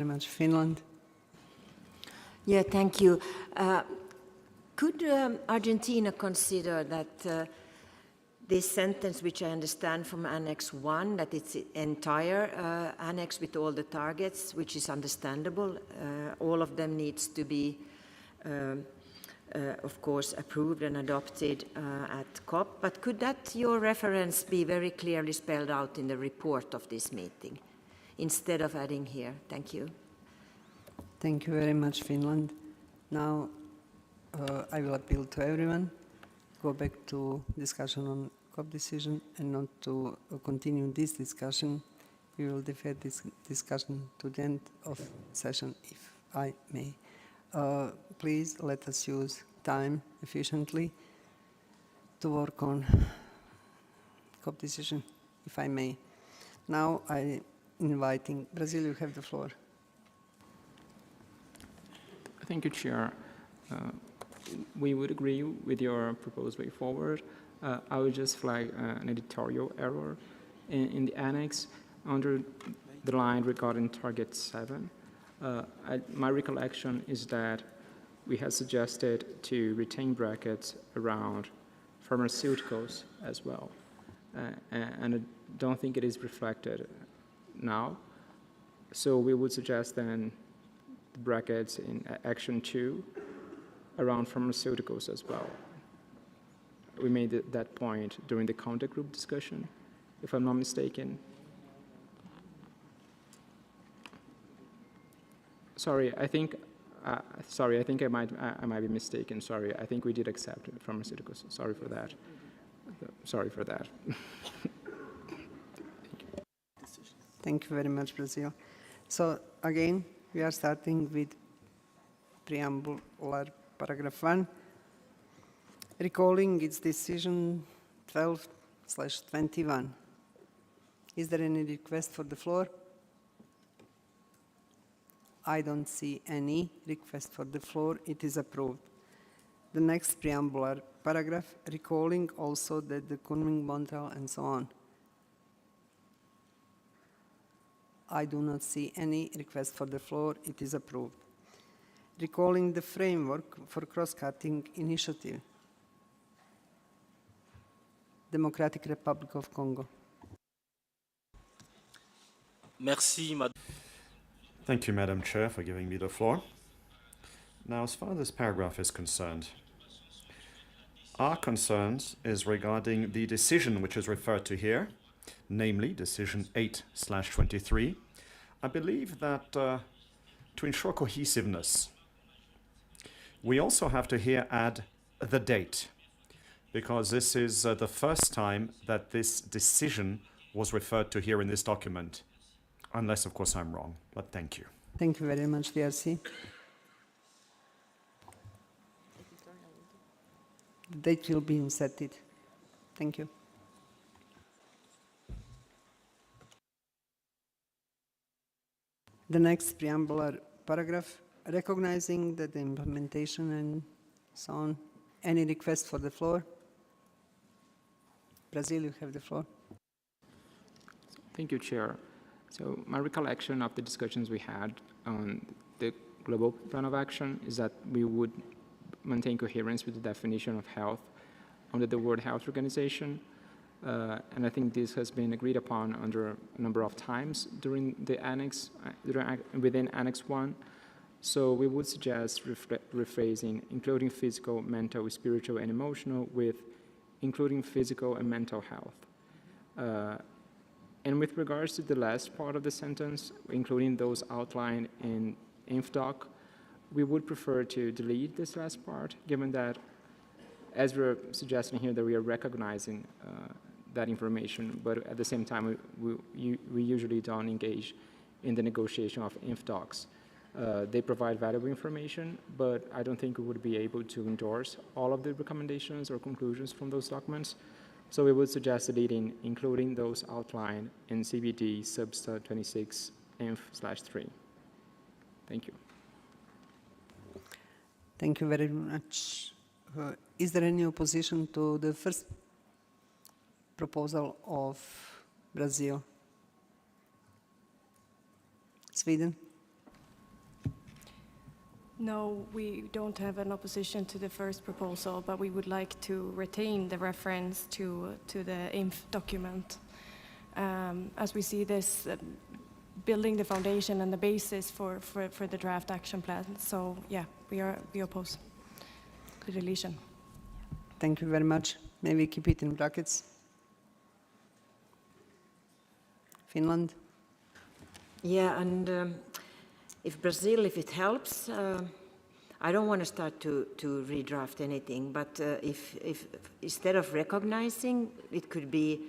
Very much. Finland. Yeah, thank you. Could Argentina consider that this sentence, which I understand from Annex 1, that it's entire annex with all the targets, which is understandable, all of them needs to be, of course, approved and adopted at COP, but could that, your reference, be very clearly spelled out in the report of this meeting, instead of adding here? Thank you. Thank you very much, Finland. Now, I will appeal to everyone, go back to discussion on COP decision and not to continue this discussion. We will defer this discussion to the end of session, if I may. Please let us use time efficiently to work on COP decision, if I may. Now I inviting Brazil, you have the floor. Thank you, Chair. We would agree with your proposed way forward. I would just flag an editorial error in the annex under the line regarding Target 7. My recollection is that we had suggested to retain brackets around pharmaceuticals as well. And I don't think it is reflected now. So we would suggest then the brackets in Action 2 around pharmaceuticals as well. We made that point during the contact group discussion, if I'm not mistaken. Sorry, I think I might be mistaken. Sorry, I think we did accept pharmaceuticals. Sorry for that. Sorry for that. Thank you very much, Brazil. So again, we are starting with preambular paragraph 1, recalling its decision 12/21. Is there any request for the floor? I don't see any request for the floor. It is approved. The next preambular paragraph, recalling also that the Kunming, Montreal, and so on. I do not see any request for the floor. It is approved. Recalling the framework for cross-cutting initiative. Democratic Republic of Congo. Merci, Madame. Thank you, Madam Chair, for giving me the floor. Now, as far as this paragraph is concerned, our concerns is regarding the decision which is referred to here, namely Decision 8/23. I believe that to ensure cohesiveness, we also have to here add the date, because this is the first time that this decision was referred to here in this document, unless, of course, I'm wrong, but thank you. Thank you very much, DRC. The date will be inserted. Thank you. The next preambular paragraph, recognizing that the implementation and so on. Any request for the floor? Brazil, you have the floor. Thank you, Chair. So my recollection of the discussions we had on the global plan of action is that we would maintain coherence with the definition of health under the World Health Organization. And I think this has been agreed upon under a number of times during the annex, within Annex 1. So we would suggest rephrasing, including physical, mental, spiritual, and emotional, with including physical and mental health. And with regards to the last part of the sentence, including those outlined in INFDOC, we would prefer to delete this last part, given that, as we're suggesting here, that we are recognizing that information, but at the same time, we usually don't engage in the negotiation of INFDOCs. They provide valuable information, but I don't think we would be able to endorse all of the recommendations or conclusions from those documents. So we would suggest deleting, including those outlined in CBD substat 26 inf/3. Thank you. Thank you very much. Is there any opposition to the first proposal of Brazil? Sweden? No, we don't have an opposition to the first proposal, but we would like to retain the reference to the INF document. As we see this building the foundation and the basis for the draft action plan. So yeah, we oppose the deletion. Thank you very much. Maybe keep it in brackets. Finland? Yeah, and if Brazil, if it helps, I don't want to start to redraft anything, but if instead of recognizing, it could be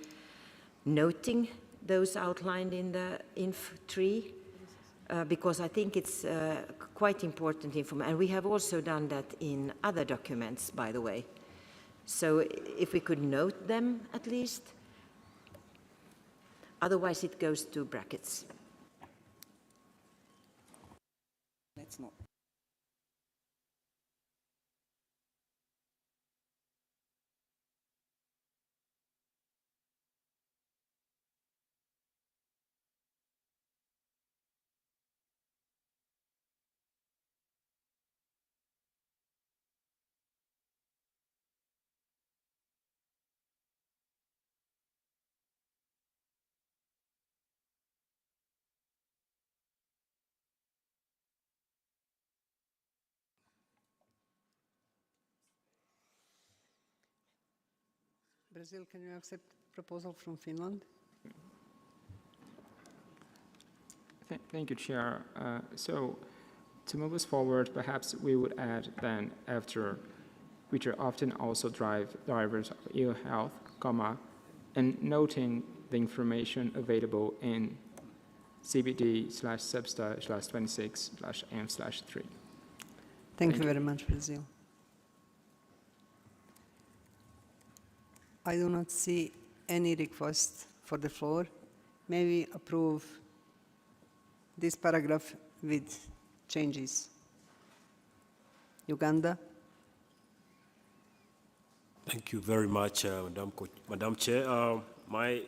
noting those outlined in the INF 3, because I think it's quite important information. And we have also done that in other documents, by the way. So if we could note them at least, otherwise it goes to brackets. Let's not. Brazil, can you accept proposal from Finland? Thank you, Chair. So to move us forward, perhaps we would add then after, which are often also drivers of ill health, comma, and noting the information available in CBD/26/M/3. Thank you very much, Brazil. I do not see any request for the floor. May we approve this paragraph with changes? Uganda? Thank you very much, Madam Chair. My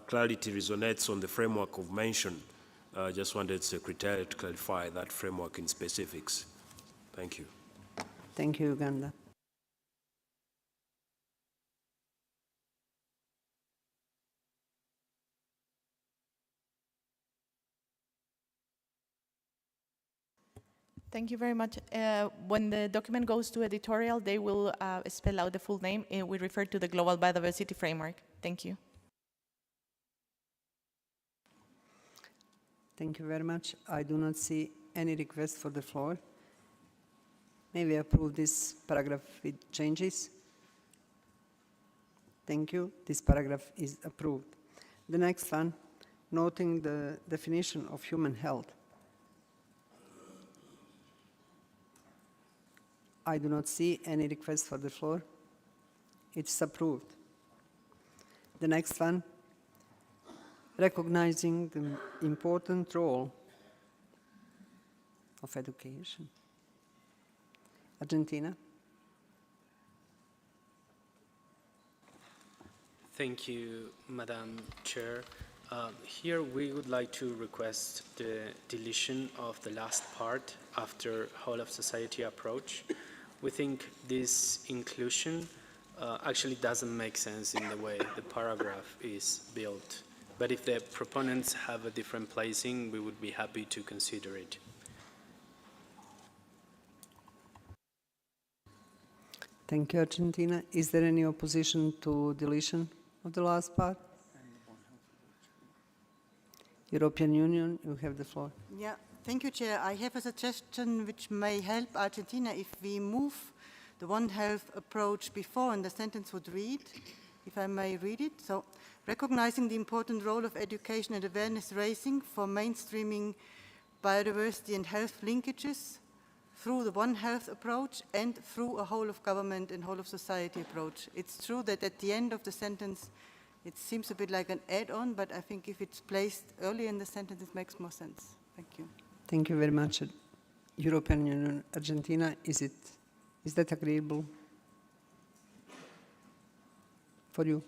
clarity resonates on the framework of mention. Just wanted Secretariat to clarify that framework in specifics. Thank you. Thank you, Uganda. Thank you very much. When the document goes to editorial, they will spell out the full name. We refer to the Global Biodiversity Framework. Thank you. Thank you very much. I do not see any request for the floor. May we approve this paragraph with changes? Thank you. This paragraph is approved. The next one, noting the definition of human health. I do not see any request for the floor. It's approved. The next one, recognizing the important role of education. Argentina. Thank you, Madam Chair. Here we would like to request the deletion of the last part after whole of society approach. We think this inclusion actually doesn't make sense in the way the paragraph is built. But if the proponents have a different placing, we would be happy to consider it. Thank you, Argentina. Is there any opposition to deletion of the last part? European Union, you have the floor. Yeah, thank you, Chair. I have a suggestion which may help Argentina if we move the One Health approach before, and the sentence would read, if I may read it. So, recognizing the important role of education and awareness raising for mainstreaming biodiversity and health linkages through the One Health approach and through a whole of government and whole of society approach. It's true that at the end of the sentence, it seems a bit like an add-on, but I think if it's placed early in the sentence, it makes more sense. Thank you. Thank you very much. European Union, Argentina, is that agreeable for you?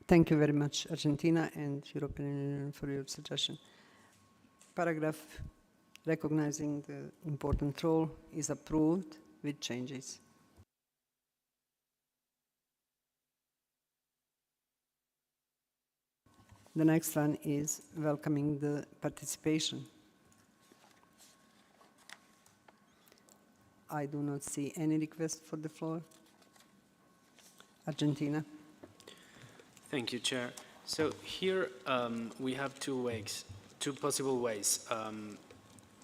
Thank you very much, Argentina and European Union, for your suggestion. Paragraph recognizing the important role is approved with changes. The next one is welcoming the participation. I do not see any request for the floor. Argentina. Thank you, Chair. So here we have two possible ways.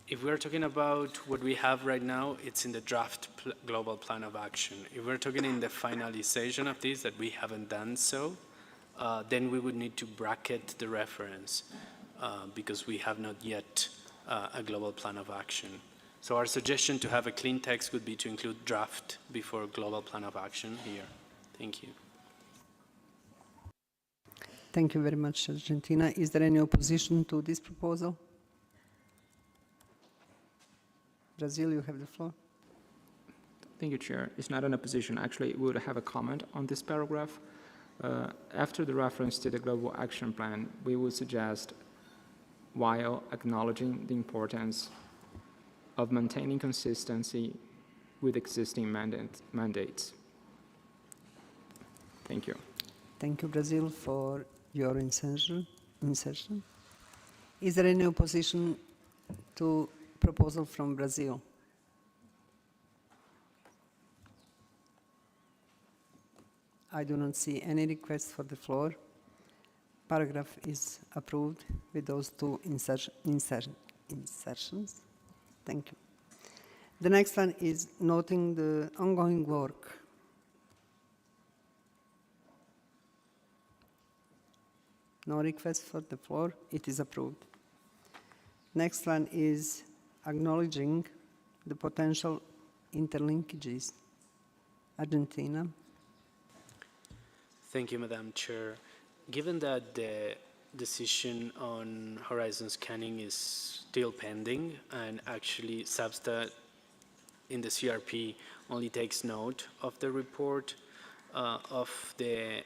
If we're talking about what we have right now, it's in the draft global plan of action. If we're talking in the finalization of this, that we haven't done so, then we would need to bracket the reference because we have not yet a global plan of action. So our suggestion to have a clean text would be to include draft before global plan of action here. Thank you. Thank you very much, Argentina. Is there any opposition to this proposal? Brazil, you have the floor. Thank you, Chair. It's not an opposition. Actually, we would have a comment on this paragraph. After the reference to the Global Action Plan, we would suggest, while acknowledging the importance of maintaining consistency with existing mandates. Thank you. Thank you, Brazil, for your insertion. Is there any opposition to proposal from Brazil? I do not see any request for the floor. Paragraph is approved with those two insertions. Thank you. The next one is noting the ongoing work. No request for the floor. It is approved. Next one is acknowledging the potential interlinkages. Argentina. Thank you, Madam Chair. Given that the decision on horizon scanning is still pending, and actually SABSTA in the CRP only takes note of the report of the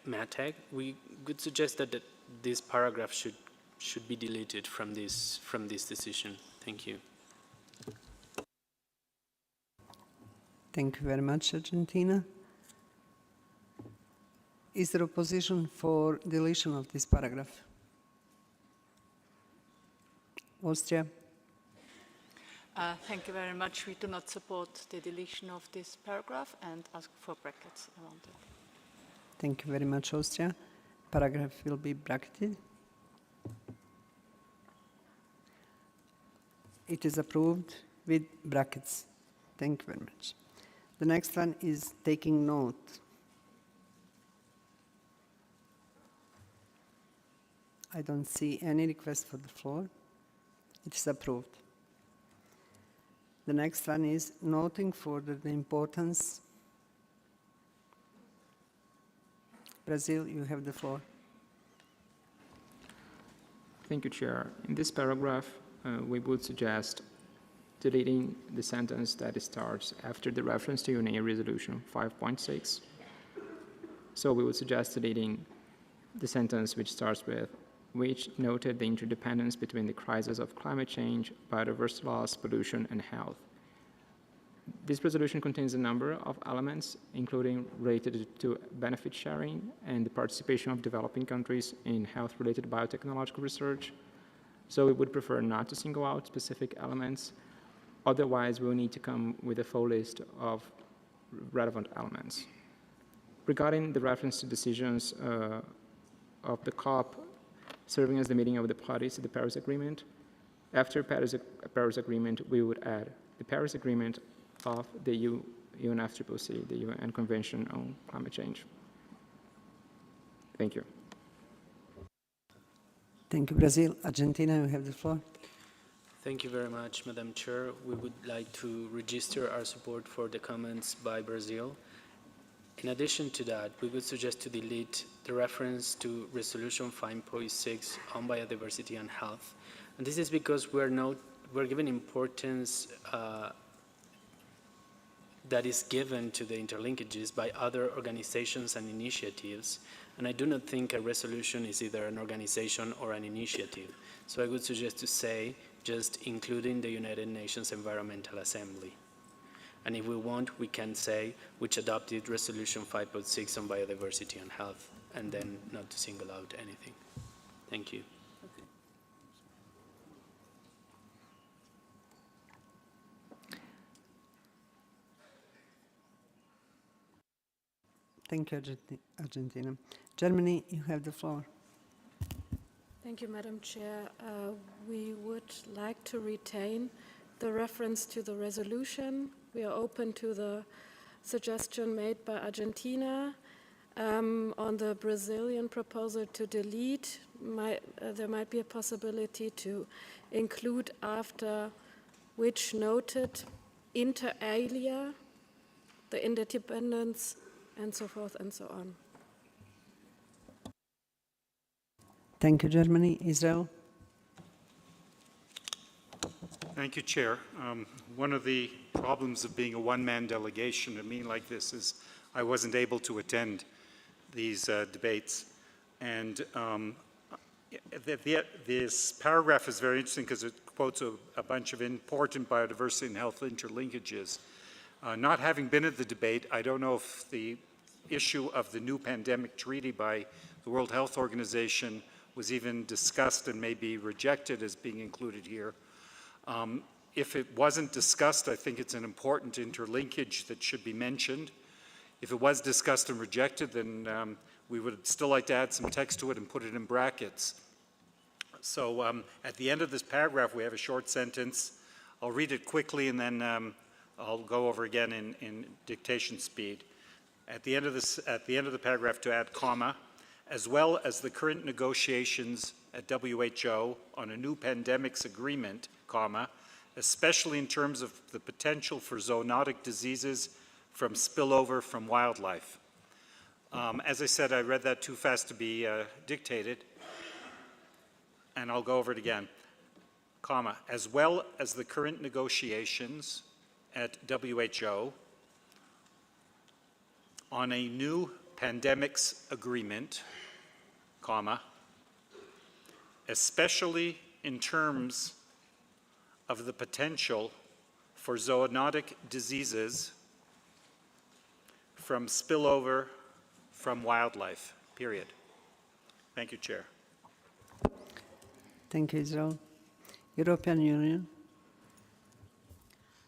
MATEC, we could suggest that this paragraph should be deleted from this decision. Thank you. Thank you very much, Argentina. Is there opposition for deletion of this paragraph? Austria. Thank you very much. We do not support the deletion of this paragraph and ask for brackets around it. Thank you very much, Austria. Paragraph will be bracketed. It is approved with brackets. Thank you very much. The next one is taking note. I don't see any request for the floor. It is approved. The next one is noting further the importance. Brazil, you have the floor. Thank you, Chair. In this paragraph, we would suggest deleting the sentence that starts after the reference to UN Resolution 5.6. So we would suggest deleting the sentence which starts with, which noted the interdependence between the crisis of climate change, biodiversity loss, pollution, and health. This resolution contains a number of elements, including related to benefit sharing and the participation of developing countries in health-related biotechnological research. So we would prefer not to single out specific elements. Otherwise, we'll need to come with a full list of relevant elements. Regarding the reference to decisions of the COP serving as the meeting of the parties to the Paris Agreement, after Paris Agreement, we would add the Paris Agreement of the UNFCCC, the UN Convention on Climate Change. Thank you. Thank you, Brazil. Argentina, you have the floor. Thank you very much, Madam Chair. We would like to register our support for the comments by Brazil. In addition to that, we would suggest to delete the reference to Resolution 5.6 on biodiversity and health. And this is because we're giving importance that is given to the interlinkages by other organizations and initiatives. And I do not think a resolution is either an organization or an initiative. So I would suggest to say just including the United Nations Environmental Assembly. And if we want, we can say which adopted Resolution 5.6 on biodiversity and health, and then not to single out anything. Thank you. Thank you, Argentina. Germany, you have the floor. Thank you, Madam Chair. We would like to retain the reference to the resolution. We are open to the suggestion made by Argentina on the Brazilian proposal to delete. There might be a possibility to include after which noted inter alia, the interdependence, and so forth and so on. Thank you, Germany. Israel? Thank you, Chair. One of the problems of being a one-man delegation at a meeting like this is I wasn't able to attend these debates. And this paragraph is very interesting because it quotes a bunch of important biodiversity and health interlinkages. Not having been at the debate, I don't know if the issue of the new pandemic treaty by the World Health Organization was even discussed and maybe rejected as being included here. If it wasn't discussed, I think it's an important interlinkage that should be mentioned. If it was discussed and rejected, then we would still like to add some text to it and put it in brackets. So at the end of this paragraph, we have a short sentence. I'll read it quickly and then I'll go over again in dictation speed. At the end of the paragraph, to add comma, as well as the current negotiations at WHO on a new pandemics agreement, comma, especially in terms of the potential for zoonotic diseases from spillover from wildlife. As I said, I read that too fast to be dictated, and I'll go over it again. Comma, as well as the current negotiations at WHO on a new pandemics agreement, comma, especially in terms of the potential for zoonotic diseases from spillover from wildlife, period. Thank you, Chair. Thank you, Israel. European Union.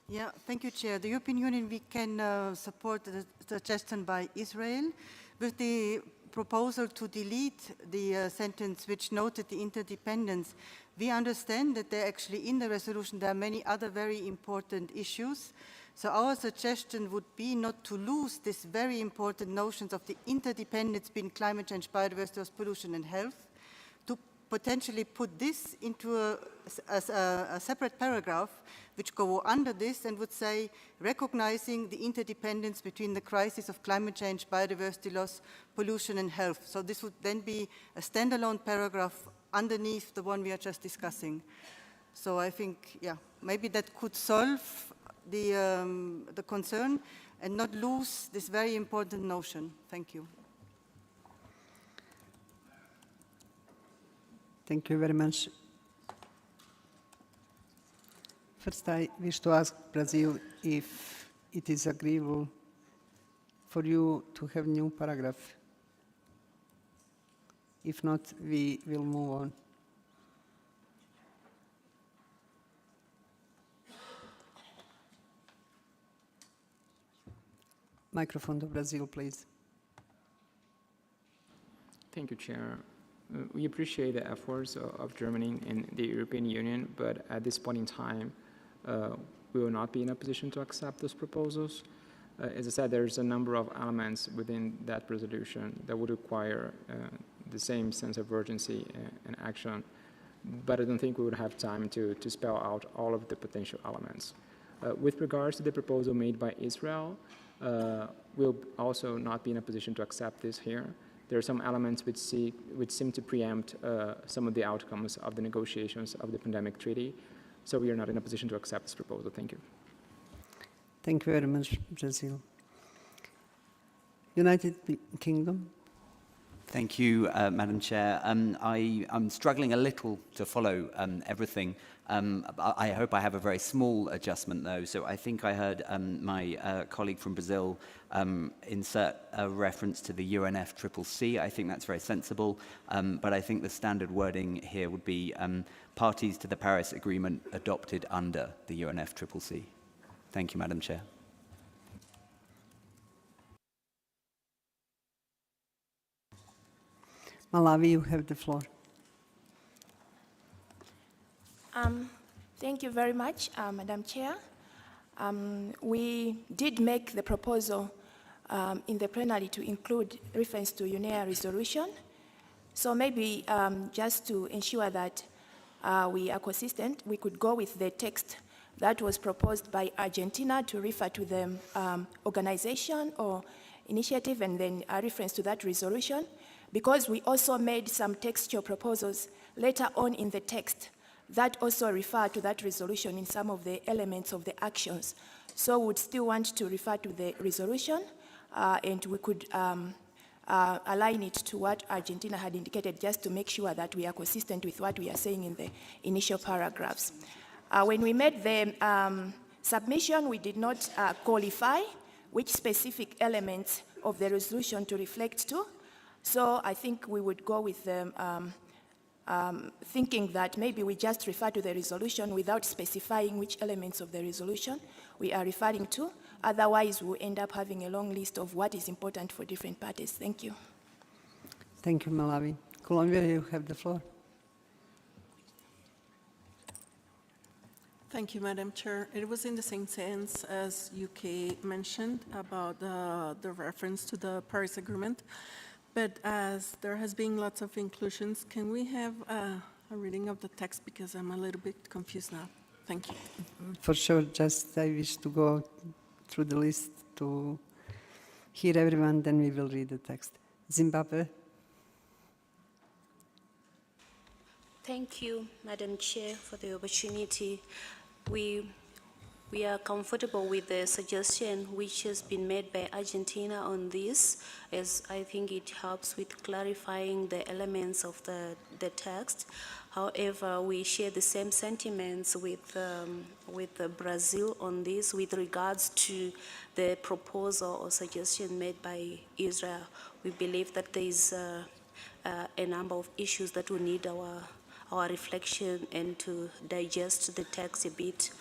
Yeah, thank you, Chair. The European Union, we can support the suggestion by Israel with the proposal to delete the sentence which noted the interdependence. We understand that there actually in the resolution there are many other very important issues. So our suggestion would be not to lose this very important notions of the interdependence between climate change, biodiversity, pollution and health, to potentially put this into a separate paragraph which go under this and would say recognizing the interdependence between the crisis of climate change, biodiversity loss, pollution and health. So this would then be a standalone paragraph underneath the one we are just discussing. So I think, yeah, maybe that could solve the concern and not lose this very important notion. Thank you. Thank you very much. First, I wish to ask Brazil if it is agreeable for you to have new paragraph. If not, we will move on. Microphone to Brazil, please. Thank you, Chair. We appreciate the efforts of Germany and the European Union, but at this point in time, we will not be in a position to accept those proposals. As I said, there's a number of elements within that resolution that would require the same sense of urgency and action, but I don't think we would have time to spell out all of the potential elements. With regards to the proposal made by Israel, we'll also not be in a position to accept this here. There are some elements which seem to preempt some of the outcomes of the negotiations of the pandemic treaty, so we are not in a position to accept this proposal. Thank you. Thank you very much, Brazil. United Kingdom. Thank you, Madam Chair. I'm struggling a little to follow everything. I hope I have a very small adjustment, though. So I think I heard my colleague from Brazil insert a reference to the UNFCCC. I think that's very sensible. But I think the standard wording here would be parties to the Paris Agreement adopted under the UNFCCC. Thank you, Madam Chair. Malawi, you have the floor. Thank you very much, Madam Chair. We did make the proposal in the plenary to include reference to UNEA resolution. So maybe just to ensure that we are consistent, we could go with the text that was proposed by Argentina to refer to the organization or initiative and then a reference to that resolution, because we also made some textual proposals later on in the text that also refer to that resolution in some of the elements of the actions. So we would still want to refer to the resolution and we could align it to what Argentina had indicated, just to make sure that we are consistent with what we are saying in the initial paragraphs. When we made the submission, we did not qualify which specific elements of the resolution to reflect to. So I think we would go with the thinking that maybe we just refer to the resolution without specifying which elements of the resolution we are referring to. Otherwise, we'll end up having a long list of what is important for different parties. Thank you. Thank you, Malawi. Colombia, you have the floor. Thank you, Madam Chair. It was in the same sense as UK mentioned about the reference to the Paris Agreement. But as there has been lots of inclusions, can we have a reading of the text, because I'm a little bit confused now. Thank you. For sure, just I wish to go through the list to hear everyone, then we will read the text. Zimbabwe. Thank you, Madam Chair, for the opportunity. We are comfortable with the suggestion which has been made by Argentina on this, as I think it helps with clarifying the elements of the text. However, we share the same sentiments with Brazil on this with regards to the proposal or suggestion made by Israel. We believe that there is a number of issues that will need our reflection and to digest the text a bit.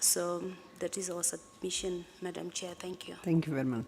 So that is our submission, Madam Chair. Thank you. Thank you very much.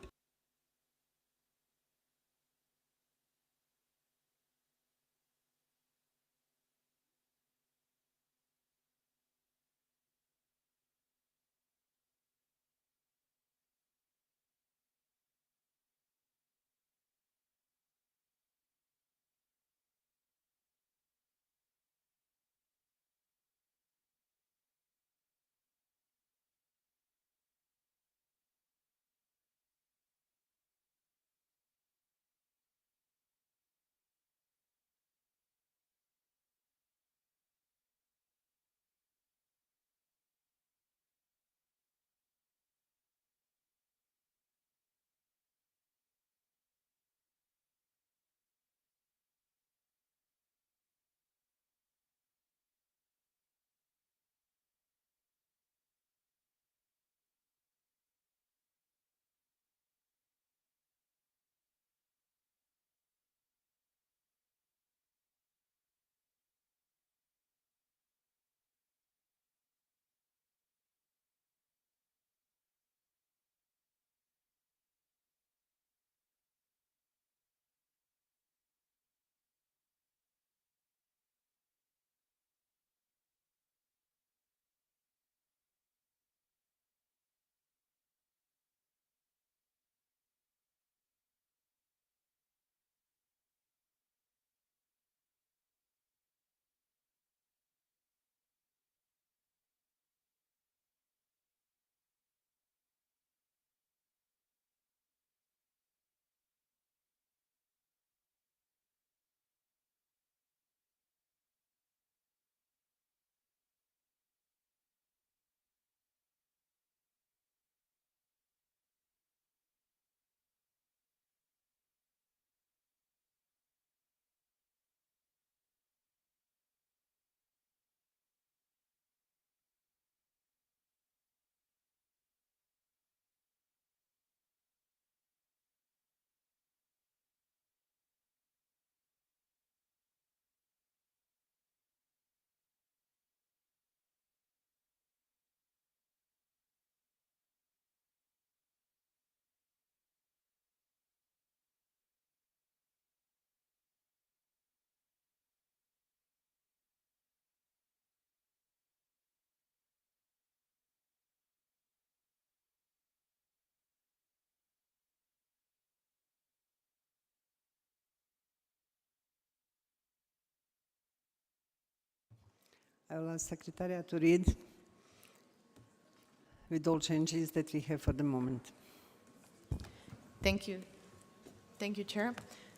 I will ask Secretariat to read with all changes that we have for the moment. Thank you. Thank you, Chair.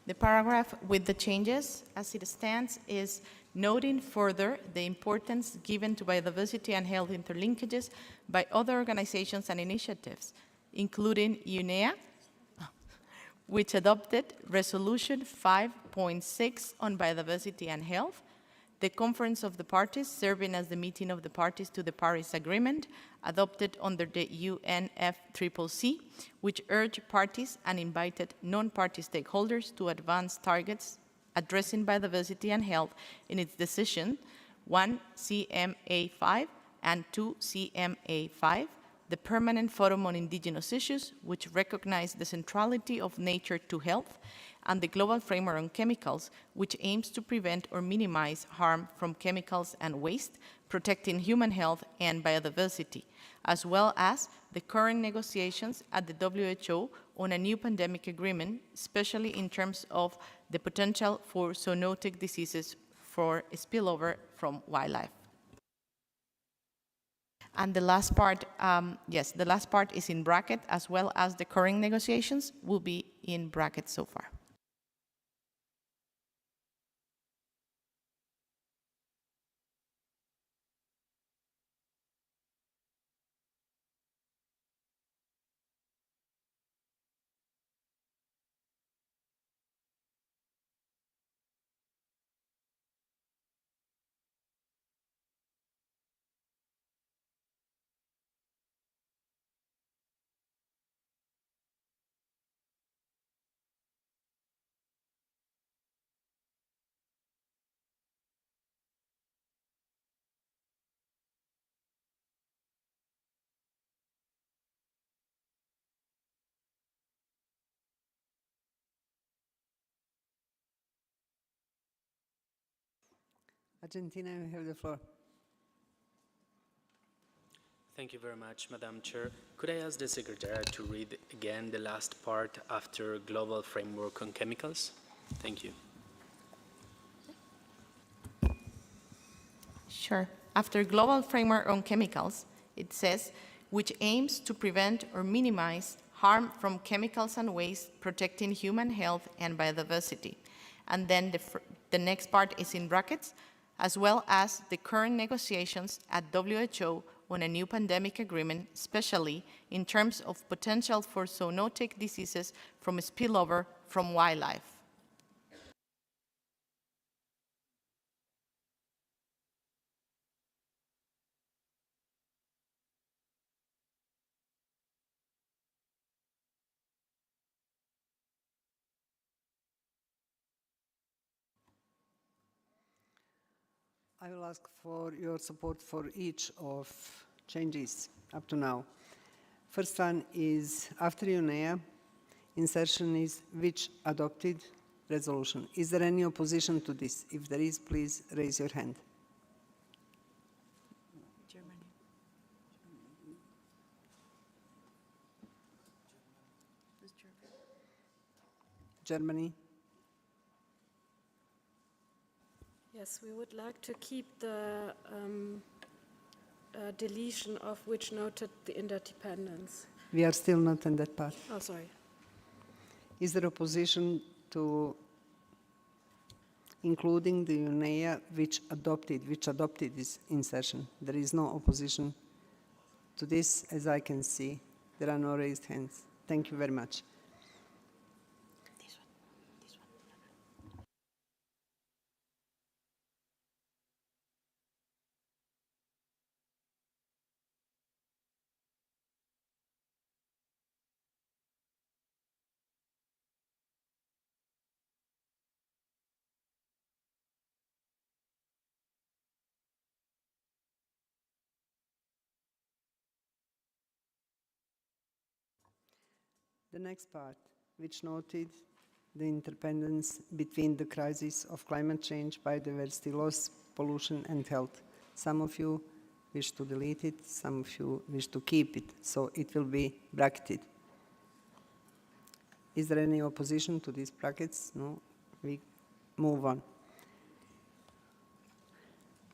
The paragraph with the changes as it stands is noting further the importance given to biodiversity and health interlinkages by other organizations and initiatives, including UNEA, which adopted Resolution 5.6 on biodiversity and health, the Conference of the Parties, serving as the meeting of the parties to the Paris Agreement, adopted under the UNFCCC, which urged parties and invited non-party stakeholders to advance targets addressing biodiversity and health in its decision 1 CMA5 and 2 CMA5, the Permanent Forum on Indigenous Issues, which recognized the centrality of nature to health, and the Global Framework on Chemicals, which aims to prevent or minimize harm from chemicals and waste, protecting human health and biodiversity, as well as the current negotiations at the WHO on a new pandemic agreement, especially in terms of the potential for zoonotic diseases for spillover from wildlife. And the last part, yes, the last part is in bracket, as well as the current negotiations will be in bracket so far. Argentina, you have the floor. Thank you very much, Madam Chair. Could I ask the Secretariat to read again the last part after Global Framework on Chemicals? Thank you. Sure. After Global Framework on Chemicals, it says, which aims to prevent or minimize harm from chemicals and waste, protecting human health and biodiversity. And then the next part is in brackets, as well as the current negotiations at WHO on a new pandemic agreement, especially in terms of potential for zoonotic diseases from spillover from wildlife. I will ask for your support for each of changes up to now. First one is after UNEA, insertion is which adopted resolution. Is there any opposition to this? If there is, please raise your hand. Germany. Yes, we would like to keep the deletion of which noted the interdependence. We are still not in that part. Oh, sorry. Is there opposition to including the UNEA which adopted this insertion? There is no opposition to this, as I can see. There are no raised hands. Thank you very much. The next part, which noted the interdependence between the crisis of climate change, biodiversity loss, pollution, and health. Some of you wish to delete it, some of you wish to keep it, so it will be bracketed. Is there any opposition to these brackets? No? We move on.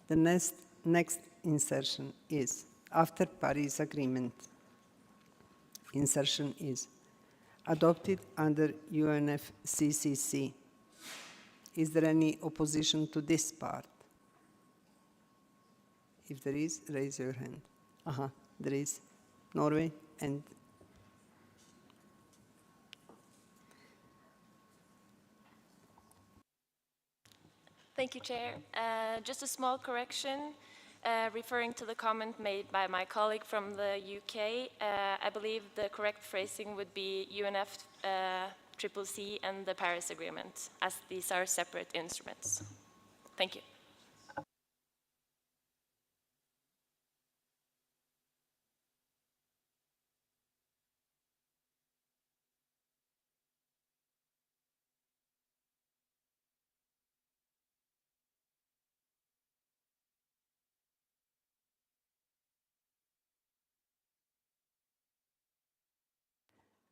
The next next insertion is after Paris Agreement. Insertion is adopted under UNFCCC. Is there any opposition to this part? If there is, raise your hand. There is. Norway and Thank you, Chair. Just a small correction referring to the comment made by my colleague from the UK. I believe the correct phrasing would be UNFCCC and the Paris Agreement, as these are separate instruments. Thank you.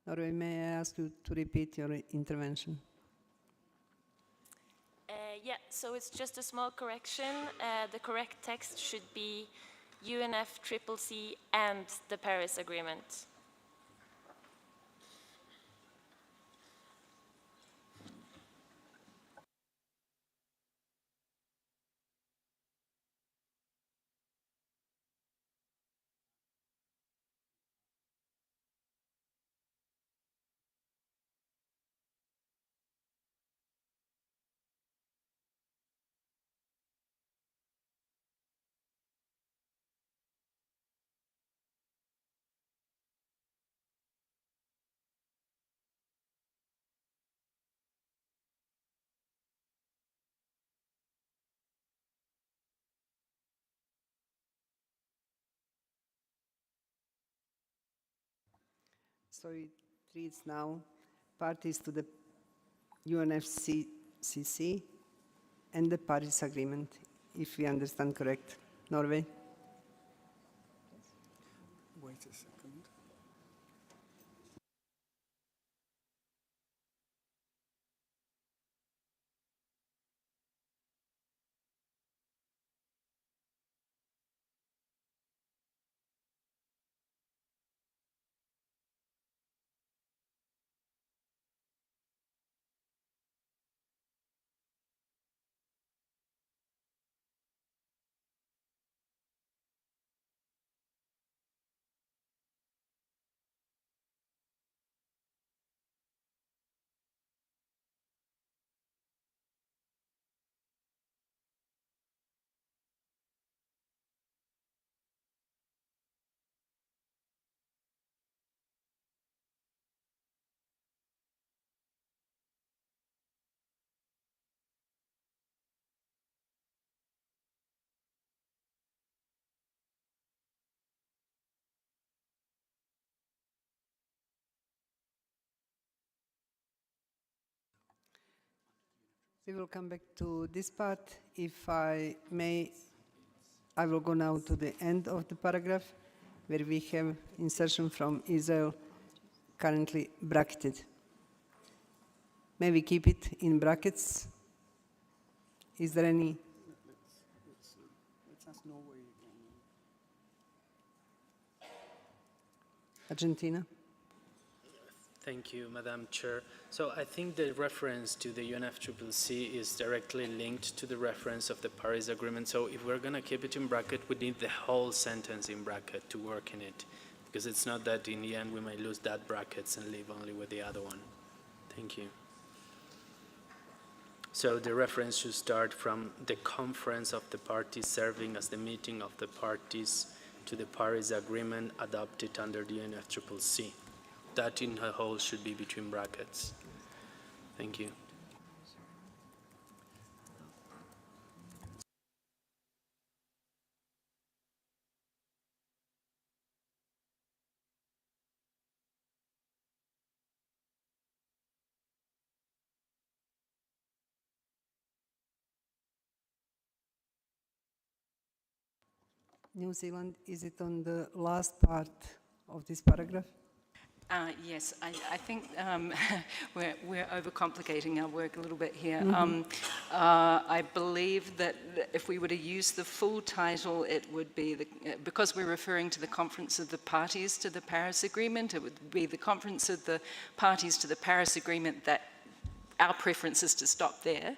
Norway, may I ask you to repeat your intervention? Yeah, so it's just a small correction. The correct text should be UNFCCC and the Paris Agreement. So it reads now, parties to the UNFCCC and the Paris Agreement, if we understand correct. Norway? Wait a second. We will come back to this part. If I may, I will go now to the end of the paragraph where we have insertion from Israel currently bracketed. May we keep it in brackets? Is there any? Let's ask Norway again. Argentina? Thank you, Madam Chair. So I think the reference to the UNFCCC is directly linked to the reference of the Paris Agreement. So if we're going to keep it in bracket, we need the whole sentence in bracket to work in it. Because it's not that in the end we might lose that brackets and leave only with the other one. Thank you. So the reference should start from the conference of the parties serving as the meeting of the parties to the Paris Agreement adopted under the UNFCCC. That in the whole should be between brackets. Thank you. New Zealand, is it on the last part of this paragraph? Yes, I think we're overcomplicating our work a little bit here. I believe that if we were to use the full title, it would be, because we're referring to the Conference of the Parties to the Paris Agreement, it would be the Conference of the Parties to the Paris Agreement. That our preference is to stop there.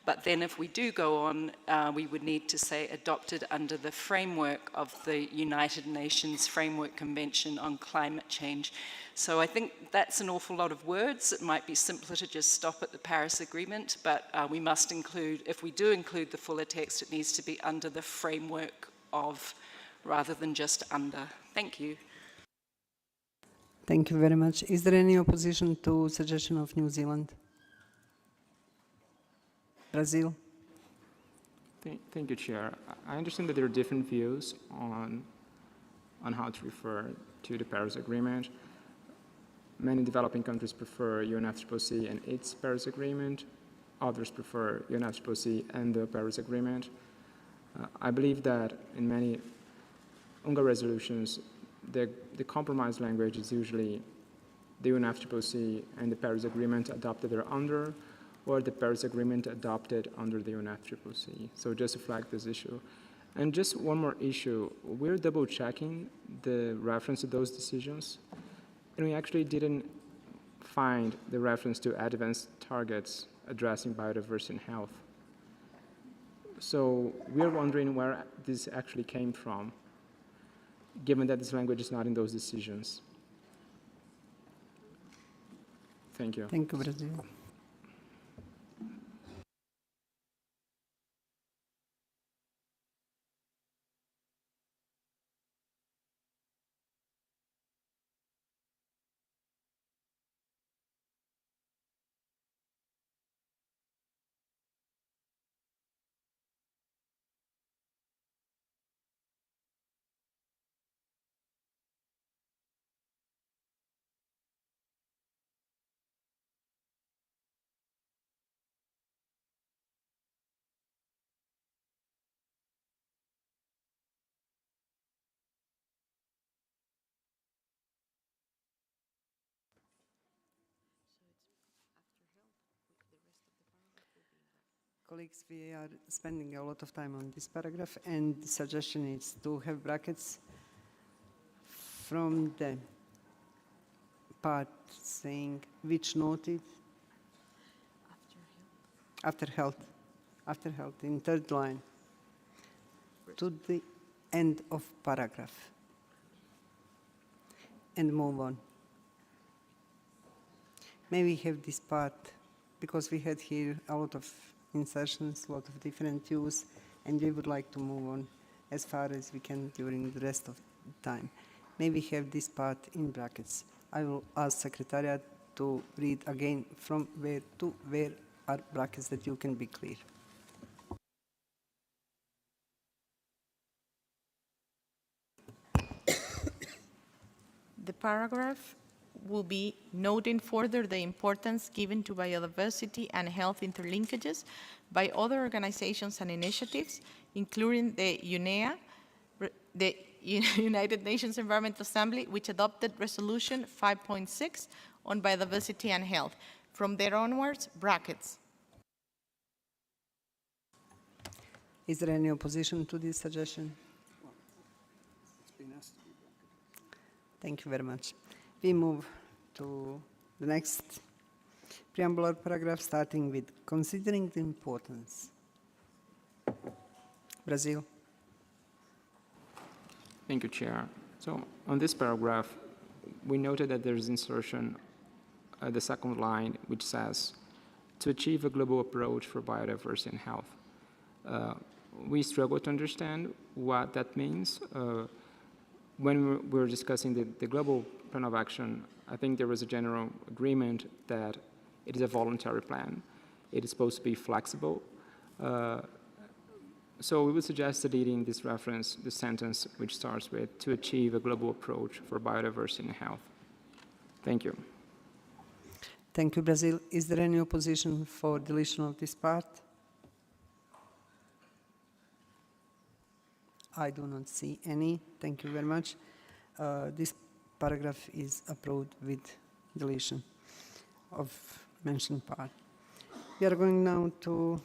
But then if we do go on, we would need to say adopted under the framework of the United Nations Framework Convention on Climate Change. So I think that's an awful lot of words. It might be simpler to just stop at the Paris Agreement, but we must include, if we do include the fuller text, it needs to be under the framework of, rather than just under. Thank you. Thank you very much. Is there any opposition to suggestion of New Zealand? Brazil? Thank you, Chair. I understand that there are different views on how to refer to the Paris Agreement. Many developing countries prefer UNFCCC and its Paris Agreement. Others prefer UNFCCC and the Paris Agreement. I believe that in many UNGA resolutions, the compromise language is usually the UNFCCC and the Paris Agreement adopted thereunder, or the Paris Agreement adopted under the UNFCCC. So just to flag this issue. And just one more issue, we're double checking the reference to those decisions, and we actually didn't find the reference to advanced targets addressing biodiversity and health. So we're wondering where this actually came from, given that this language is not in those decisions. Thank you. Thank you, Brazil. Colleagues, we are spending a lot of time on this paragraph, and the suggestion is to have brackets from the part saying which noted after health in third line to the end of paragraph and move on. Maybe have this part, because we had here a lot of insertions, a lot of different views, and we would like to move on as far as we can during the rest of the time. Maybe have this part in brackets. I will ask Secretariat to read again from where to where are brackets that you can be clear. The paragraph will be noting further the importance given to biodiversity and health interlinkages by other organizations and initiatives, including the UNEA, the United Nations Environment Assembly, which adopted Resolution 5.6 on biodiversity and health. From there onwards, brackets. Is there any opposition to this suggestion? Thank you very much. We move to the next preambular paragraph, starting with considering the importance. Brazil. Thank you, Chair. So on this paragraph, we noted that there's insertion at the second line, which says, to achieve a global approach for biodiversity and health. We struggle to understand what that means. When we were discussing the global plan of action, I think there was a general agreement that it is a voluntary plan. It is supposed to be flexible. So we would suggest deleting this reference, this sentence, which starts with, to achieve a global approach for biodiversity and health. Thank you. Thank you, Brazil. Is there any opposition for deletion of this part? I do not see any. Thank you very much. This paragraph is approved with deletion of mentioned part. We are going now to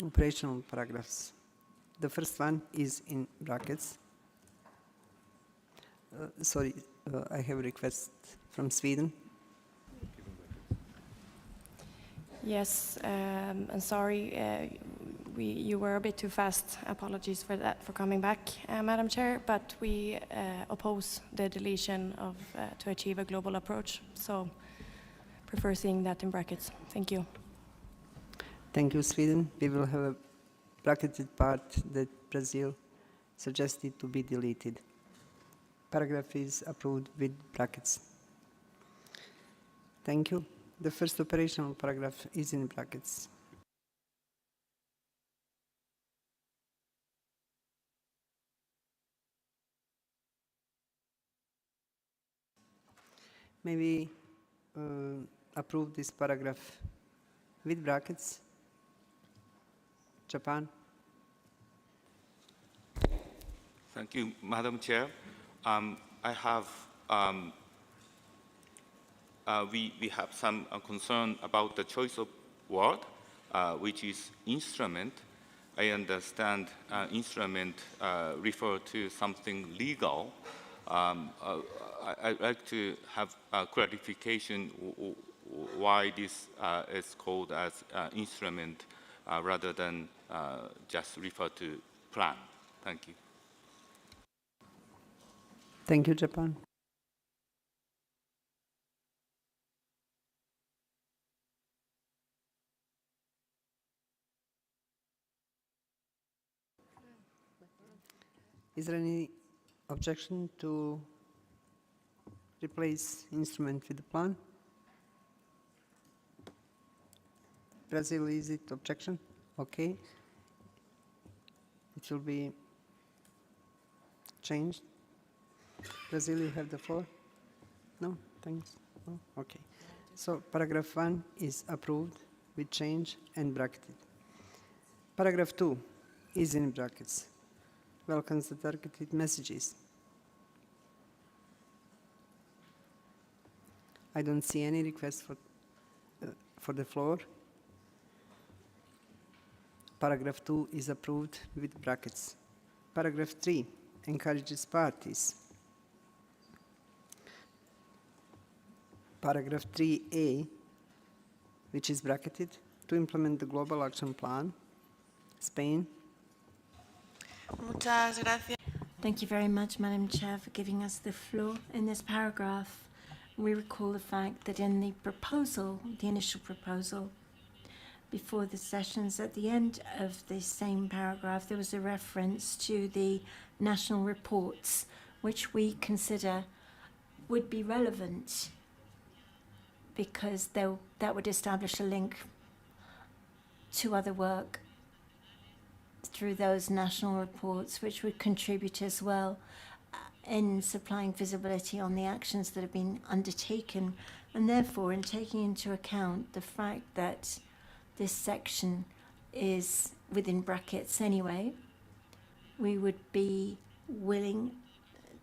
operational paragraphs. The first one is in brackets. I have a request from Sweden. Yes, I'm sorry, you were a bit too fast. Apologies for that, for coming back, Madam Chair, but we oppose the deletion of to achieve a global approach, so prefer seeing that in brackets. Thank you. Thank you, Sweden. We will have a bracketed part that Brazil suggested to be deleted. Paragraph is approved with brackets. Thank you. The first operational paragraph is in brackets. May we approve this paragraph with brackets? Japan. Thank you, Madam Chair. I have we have some concern about the choice of word, which is instrument. I understand instrument refer to something legal. I'd like to have clarification why this is called as instrument rather than just refer to plan. Thank you. Thank you, Japan. Is there any objection to replace instrument with the plan? Brazil, is it objection? Okay. It will be changed. Brazil, you have the floor? No? Thanks. No? Okay. So paragraph 1 is approved with change and bracketed. Paragraph 2 is in brackets. Welcomes the targeted messages. I don't see any request for the floor. Paragraph 2 is approved with brackets. Paragraph 3 encourages parties. Paragraph 3A, which is bracketed, to implement the Global Action Plan. Spain. Muchas gracias. Thank you very much, Madam Chair, for giving us the floor. In this paragraph, we recall the fact that in the proposal, the initial proposal, before the sessions, at the end of the same paragraph, there was a reference to the national reports, which we consider would be relevant because that would establish a link to other work through those national reports, which would contribute as well in supplying visibility on the actions that have been undertaken, and therefore in taking into account the fact that this section is within brackets anyway, we would be willing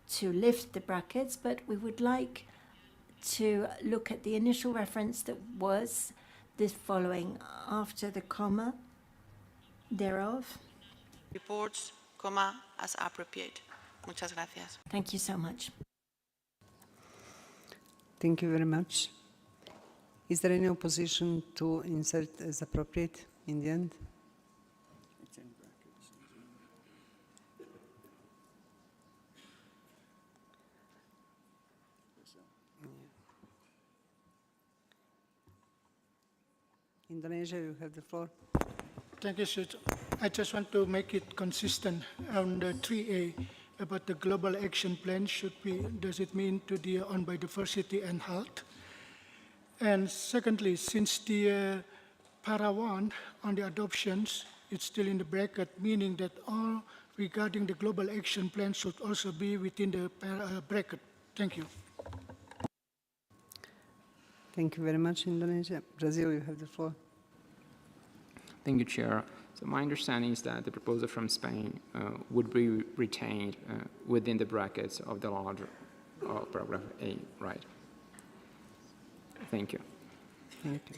to lift the brackets, but we would like to look at the initial reference that was this following after the comma thereof. Reports, comma, as appropriate. Muchas gracias. Thank you so much. Thank you very much. Is there any opposition to insert as appropriate in the end? It's in brackets. Indonesia, you have the floor. Thank you, Sir. I just want to make it consistent on the 3A about the global action plan. Does it mean to the on biodiversity and health? And secondly, since the para 1 on the adoptions, it's still in the bracket, meaning that all regarding the global action plan should also be within the bracket. Thank you. Thank you very much, Indonesia. Brazil, you have the floor. Thank you, Chair. So my understanding is that the proposal from Spain would be retained within the brackets of the larger paragraph A, right? Thank you. Thank you.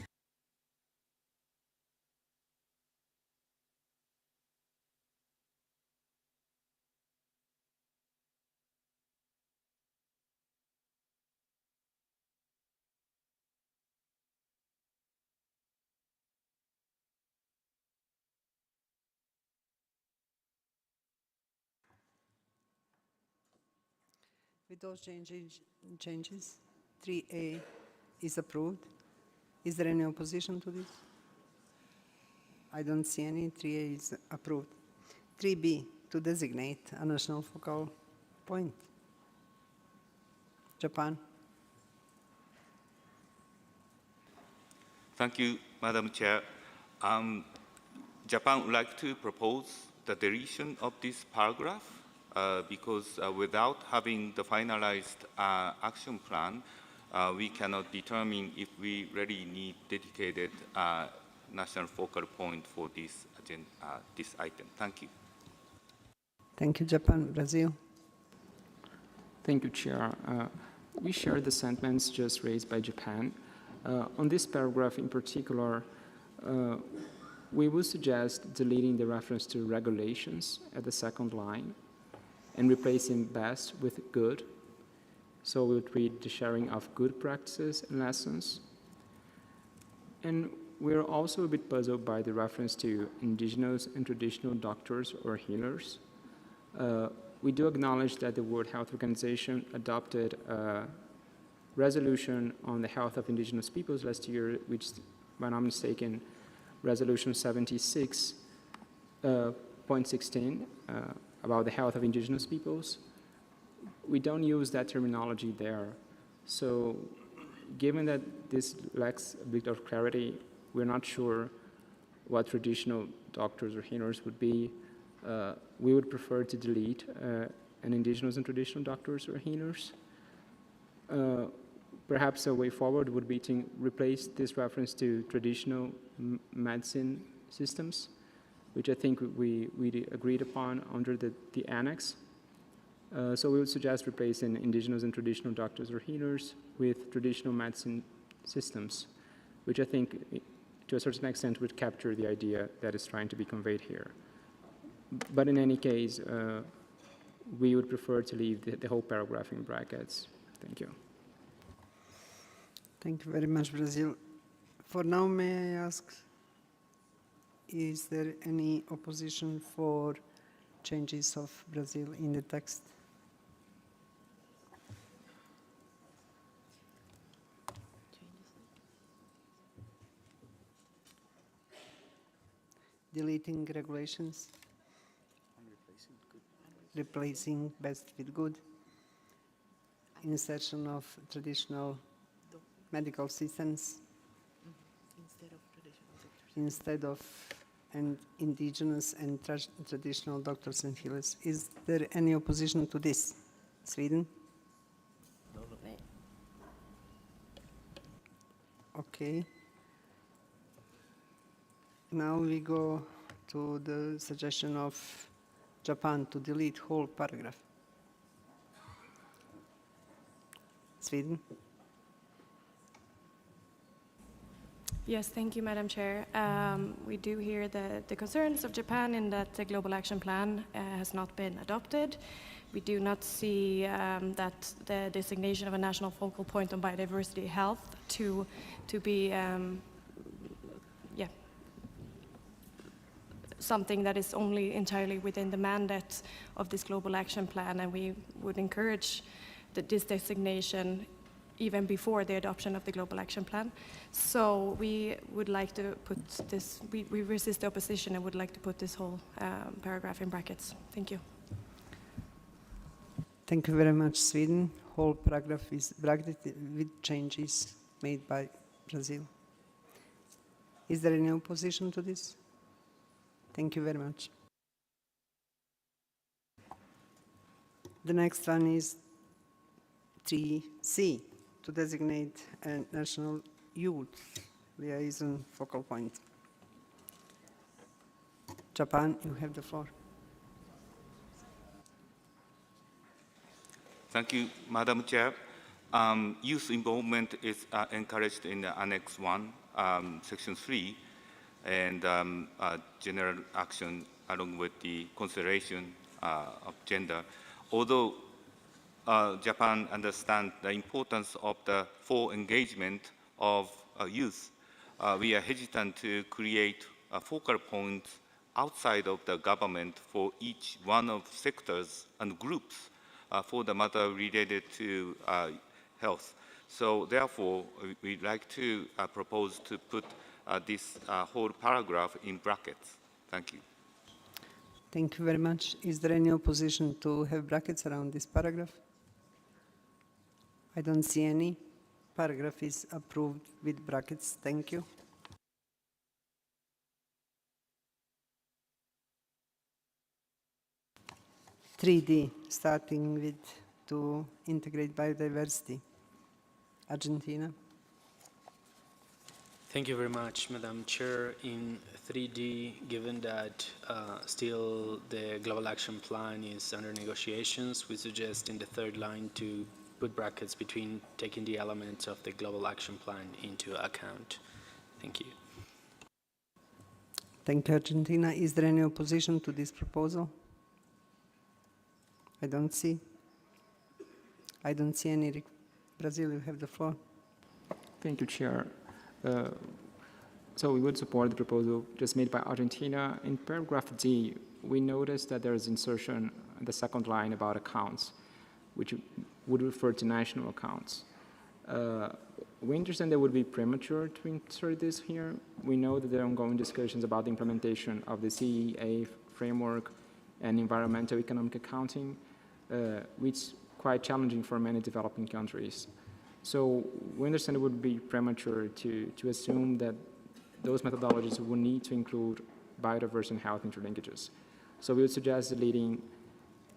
With those changes, 3A is approved. Is there any opposition to this? I don't see any. 3A is approved. 3B, to designate a national focal point. Japan. Thank you, Madam Chair. Japan would like to propose the deletion of this paragraph because without having the finalized action plan, we cannot determine if we really need dedicated national focal point for this item. Thank you. Thank you, Japan. Brazil. Thank you, Chair. We share the sentiments just raised by Japan. On this paragraph in particular, we would suggest deleting the reference to regulations at the second line and replacing best with good. So we would read the sharing of good practices and lessons. And we're also a bit puzzled by the reference to indigenous and traditional doctors or healers. We do acknowledge that the World Health Organization adopted a resolution on the health of indigenous peoples last year, which, if I'm not mistaken, Resolution 76.16 about the health of indigenous peoples. We don't use that terminology there. So given that this lacks a bit of clarity, we're not sure what traditional doctors or healers would be. We would prefer to delete an indigenous and traditional doctors or healers. Perhaps a way forward would be to replace this reference to traditional medicine systems, which I think we agreed upon under the annex. So we would suggest replacing indigenous and traditional doctors or healers with traditional medicine systems, which I think to a certain extent would capture the idea that is trying to be conveyed here. But in any case, we would prefer to leave the whole paragraph in brackets. Thank you. Thank you very much, Brazil. For now, may I ask, is there any opposition for changes of Brazil in the text? Deleting regulations, replacing best with good, insertion of traditional medical systems instead of and indigenous and traditional doctors and healers. Is there any opposition to this? Sweden? Okay. Now we go to the suggestion of Japan to delete whole paragraph. Sweden? Yes, thank you, Madam Chair. We do hear the concerns of Japan in that the Global Action Plan has not been adopted. We do not see that the designation of a national focal point on biodiversity health to be something that is only entirely within the mandate of this Global Action Plan, and we would encourage this designation even before the adoption of the Global Action Plan. So we would like to put this, we resist the opposition and would like to put this whole paragraph in brackets. Thank you. Thank you very much, Sweden. Whole paragraph is bracketed with changes made by Brazil. Is there any opposition to this? Thank you very much. The next one is 3C, to designate a national youth liaison focal point. Japan, you have the floor. Thank you, Madam Chair. Youth involvement is encouraged in the Annex 1, Section 3, and general action along with the consideration of gender. Although Japan understands the importance of the full engagement of youth, we are hesitant to create focal points outside of the government for each one of sectors and groups for the matter related to health. So therefore, we'd like to propose to put this whole paragraph in brackets. Thank you. Thank you very much. Is there any opposition to have brackets around this paragraph? I don't see any. Paragraph is approved with brackets. Thank you. (3D), starting with to integrate biodiversity. Argentina. Thank you very much, Madam Chair. In 3D, given that still the Global Action Plan is under negotiations, we suggest in the third line to put brackets between taking the elements of the Global Action Plan into account. Thank you. Thank you, Argentina. Is there any opposition to this proposal? I don't see. I don't see any. Brazil, you have the floor. Thank you, Chair. So we would support the proposal just made by Argentina. In paragraph D, we noticed that there is insertion in the second line about accounts, which would refer to national accounts. We understand that it would be premature to insert this here. We know that there are ongoing discussions about the implementation of the CEA framework and environmental economic accounting, which is quite challenging for many developing countries. So we understand it would be premature to assume that those methodologies would need to include biodiversity and health interlinkages. So we would suggest deleting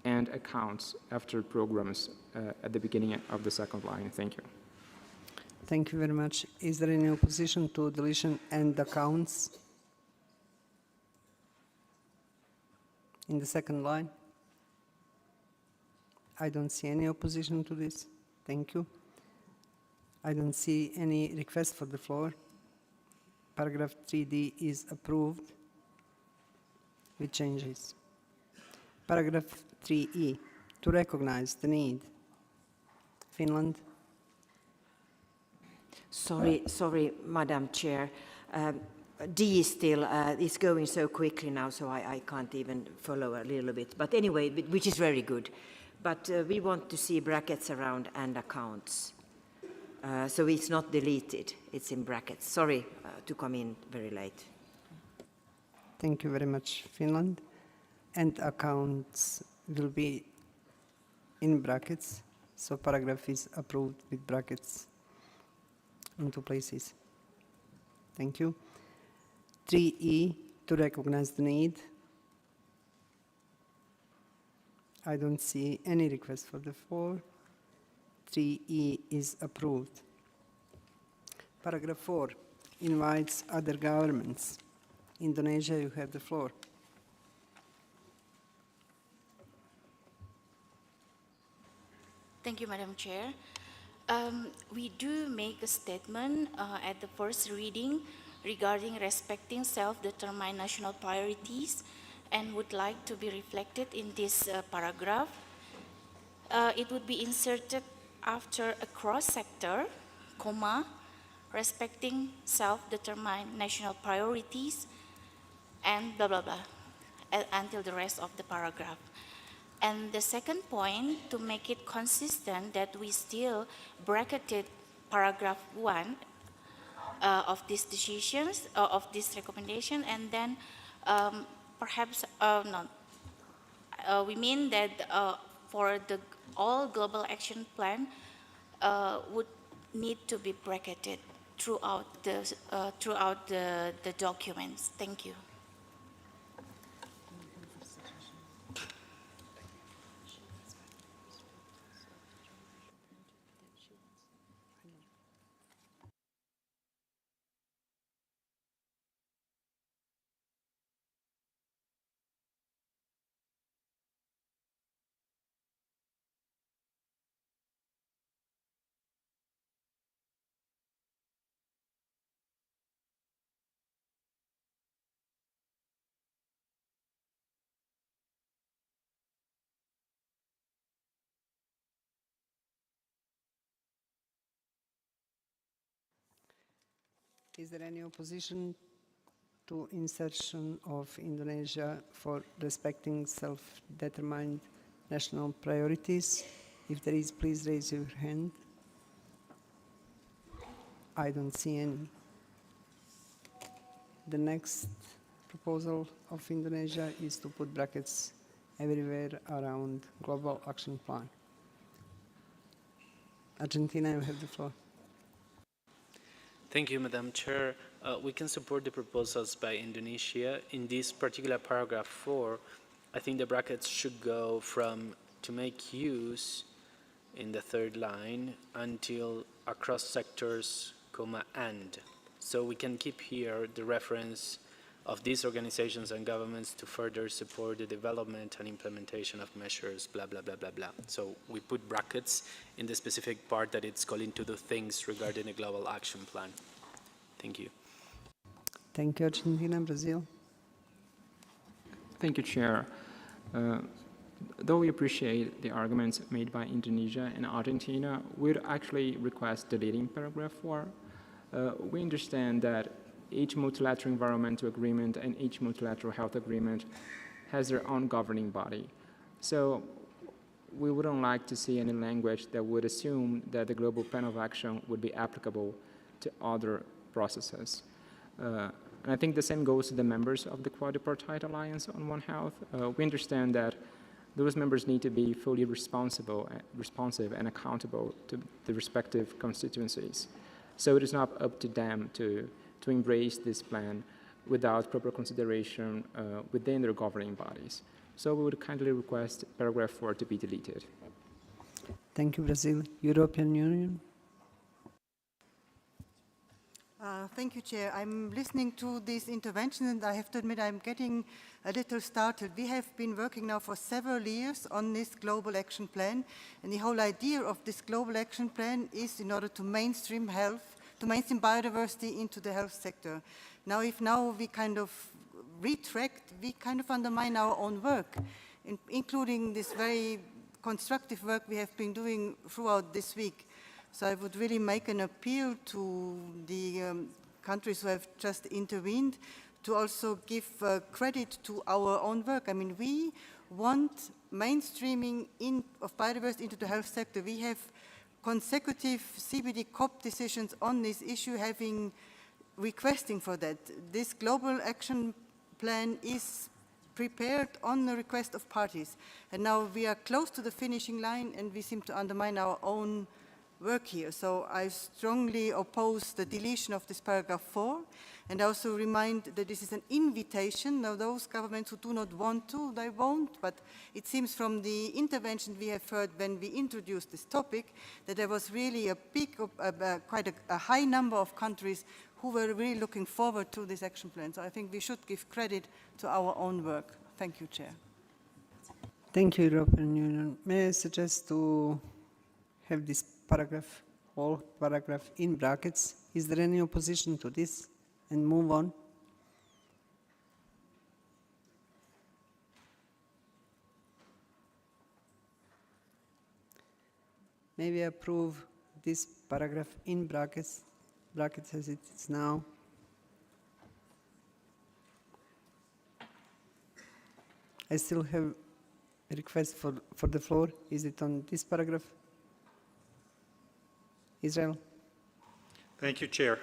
and accounts after programs at the beginning of the second line. Thank you. Thank you very much. Is there any opposition to deletion and accounts in the second line? I don't see any opposition to this. Thank you. I don't see any request for the floor. Paragraph 3D is approved with changes. Paragraph 3E, to recognize the need. Finland. Sorry, Madam Chair. D is still is going so quickly now, so I can't even follow a little bit. But anyway, which is very good. But we want to see brackets around and accounts. So it's not deleted, it's in brackets. Sorry to come in very late. Thank you very much, Finland. And accounts will be in brackets, so paragraph is approved with brackets in two places. Thank you. 3E, to recognize the need. I don't see any request for the floor. 3E is approved. Paragraph 4 invites other governments. Indonesia, you have the floor. Thank you, Madam Chair. We do make a statement at the first reading regarding respecting self-determined national priorities and would like to be reflected in this paragraph. It would be inserted after a cross-sector, comma, respecting self-determined national priorities, and blah, blah, blah, until the rest of the paragraph. And the second point, to make it consistent, that we still bracketed paragraph 1 of these decisions, of this recommendation, and then perhaps, we mean that for the all global action plan would need to be bracketed throughout the documents. Thank you. Is there any opposition to insertion of Indonesia for respecting self-determined national priorities? If there is, please raise your hand. I don't see any. The next proposal of Indonesia is to put brackets everywhere around Global Action Plan. Argentina, you have the floor. Thank you, Madam Chair. We can support the proposals by Indonesia. In this particular paragraph 4, I think the brackets should go from to make use in the third line until across sectors, comma, and. So we can keep here the reference of these organizations and governments to further support the development and implementation of measures, blah, blah, blah, blah, blah. So we put brackets in the specific part that it's calling to do things regarding the global action plan. Thank you. Thank you, Argentina. Brazil. Thank you, Chair. Though we appreciate the arguments made by Indonesia and Argentina, we'd actually request deleting paragraph 4. We understand that each multilateral environmental agreement and each multilateral health agreement has their own governing body. So we wouldn't like to see any language that would assume that the global plan of action would be applicable to other processes. And I think the same goes to the members of the Quadripartite Alliance on One Health. We understand that those members need to be fully responsive and accountable to the respective constituencies. So it is not up to them to embrace this plan without proper consideration within their governing bodies. So we would kindly request paragraph 4 to be deleted. Thank you, Brazil. European Union. Thank you, Chair. I'm listening to this intervention, and I have to admit I'm getting a little startled. We have been working now for several years on this global action plan, and the whole idea of this global action plan is in order to mainstream health, to mainstream biodiversity into the health sector. Now, if we kind of retract, we kind of undermine our own work, including this very constructive work we have been doing throughout this week. So I would really make an appeal to the countries who have just intervened to also give credit to our own work. I mean, we want mainstreaming of biodiversity into the health sector. We have consecutive CBD COP decisions on this issue requesting for that. This global action plan is prepared on the request of parties. And now we are close to the finishing line and we seem to undermine our own work here. So I strongly oppose the deletion of this paragraph 4, and also remind that this is an invitation. Now those governments who do not want to, they won't, but it seems from the intervention we have heard when we introduced this topic that there was really a big, quite a high number of countries who were really looking forward to this action plan. So I think we should give credit to our own work. Thank you, Chair. Thank you, European Union. May I suggest to have this whole paragraph in brackets? Is there any opposition to this? And move on. May we approve this paragraph in brackets as it is now? I still have a request for the floor. Is it on this paragraph? Israel. Thank you, Chair.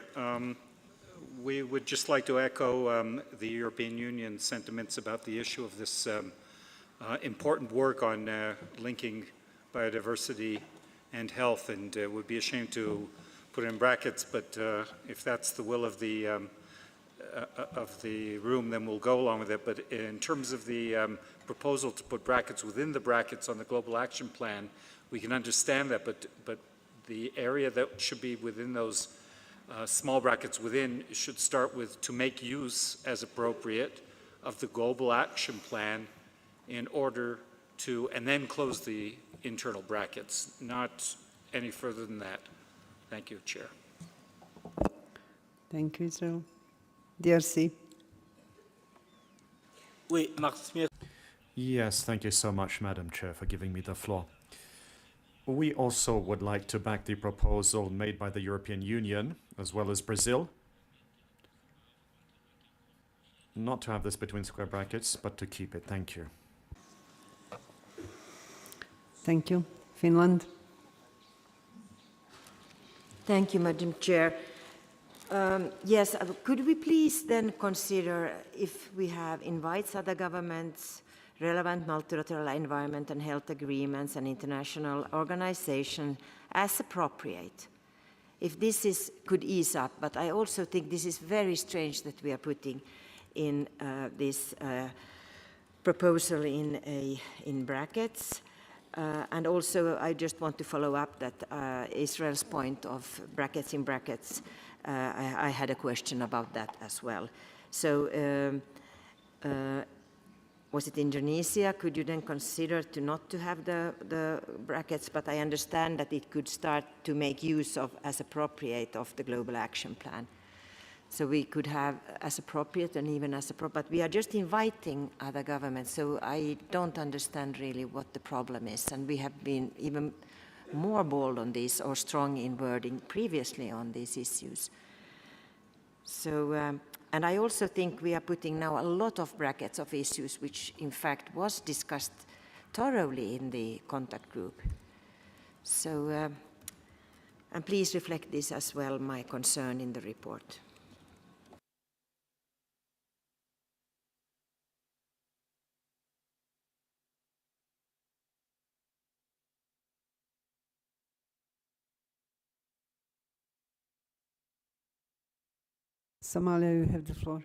We would just like to echo the European Union sentiments about the issue of this important work on linking biodiversity and health, and it would be a shame to put it in brackets, but if that's the will of the room, then we'll go along with it. But in terms of the proposal to put brackets within the brackets on the Global Action Plan, we can understand that, but the area that should be within those small brackets within should start with to make use as appropriate of the Global Action Plan in order to, and then close the internal brackets, not any further than that. Thank you, Chair. Thank you, Israel. DRC. Yes, thank you so much, Madam Chair, for giving me the floor. We also would like to back the proposal made by the European Union, as well as Brazil, not to have this between square brackets, but to keep it. Thank you. Thank you. Finland? Thank you, Madam Chair. Yes, could we please then consider if we have invites other governments, relevant multilateral environment and health agreements and international organizations as appropriate? If this could ease up, but I also think this is very strange that we are putting in this proposal in brackets. And also, I just want to follow up that Israel's point of brackets in brackets, I had a question about that as well. So, was it Indonesia? Could you then consider not to have the brackets? But I understand that it could start to make use of, as appropriate, of the Global Action Plan. So we could have as appropriate and even as appropriate, but we are just inviting other governments, so I don't understand really what the problem is. And we have been even more bold on this or strong in wording previously on these issues. So, and I also think we are putting now a lot of brackets of issues, which in fact was discussed thoroughly in the contact group. So, and please reflect this as well, my concern in the report. Somalia, you have the floor.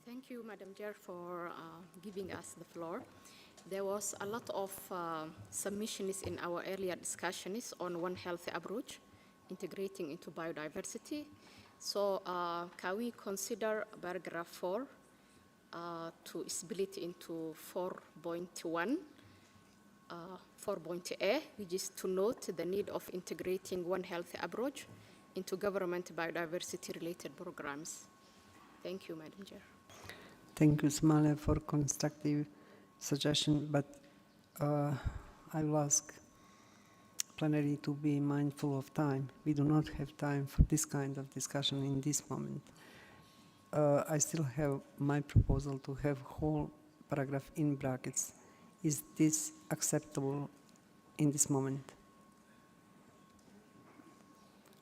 Thank you, Madam Chair, for giving us the floor. There was a lot of submissions in our earlier discussions on One Healthy approach, integrating into biodiversity. So can we consider paragraph 4 to split into 4.1, 4.A, which is to note the need of integrating One Healthy approach into government biodiversity-related programs. Thank you, Madam Chair. Thank you, Somalia, for constructive suggestion, but I will ask Plenary to be mindful of time. We do not have time for this kind of discussion in this moment. I still have my proposal to have whole paragraph in brackets. Is this acceptable in this moment?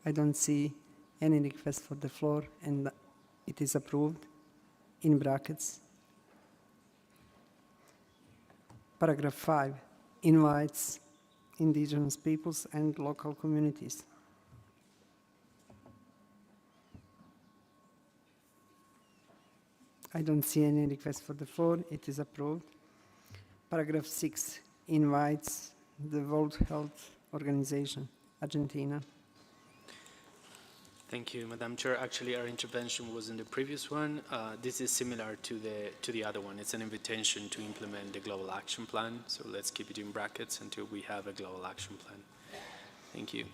I don't see any request for the floor, and it is approved in brackets. Paragraph 5 invites indigenous peoples and local communities. I don't see any request for the floor. It is approved. Paragraph 6 invites the World Health Organization, Argentina. Thank you, Madam Chair. Actually, our intervention was in the previous one. This is similar to the other one. It's an invitation to implement the Global Action Plan. So let's keep it in brackets until we have a Global Action Plan. Thank you.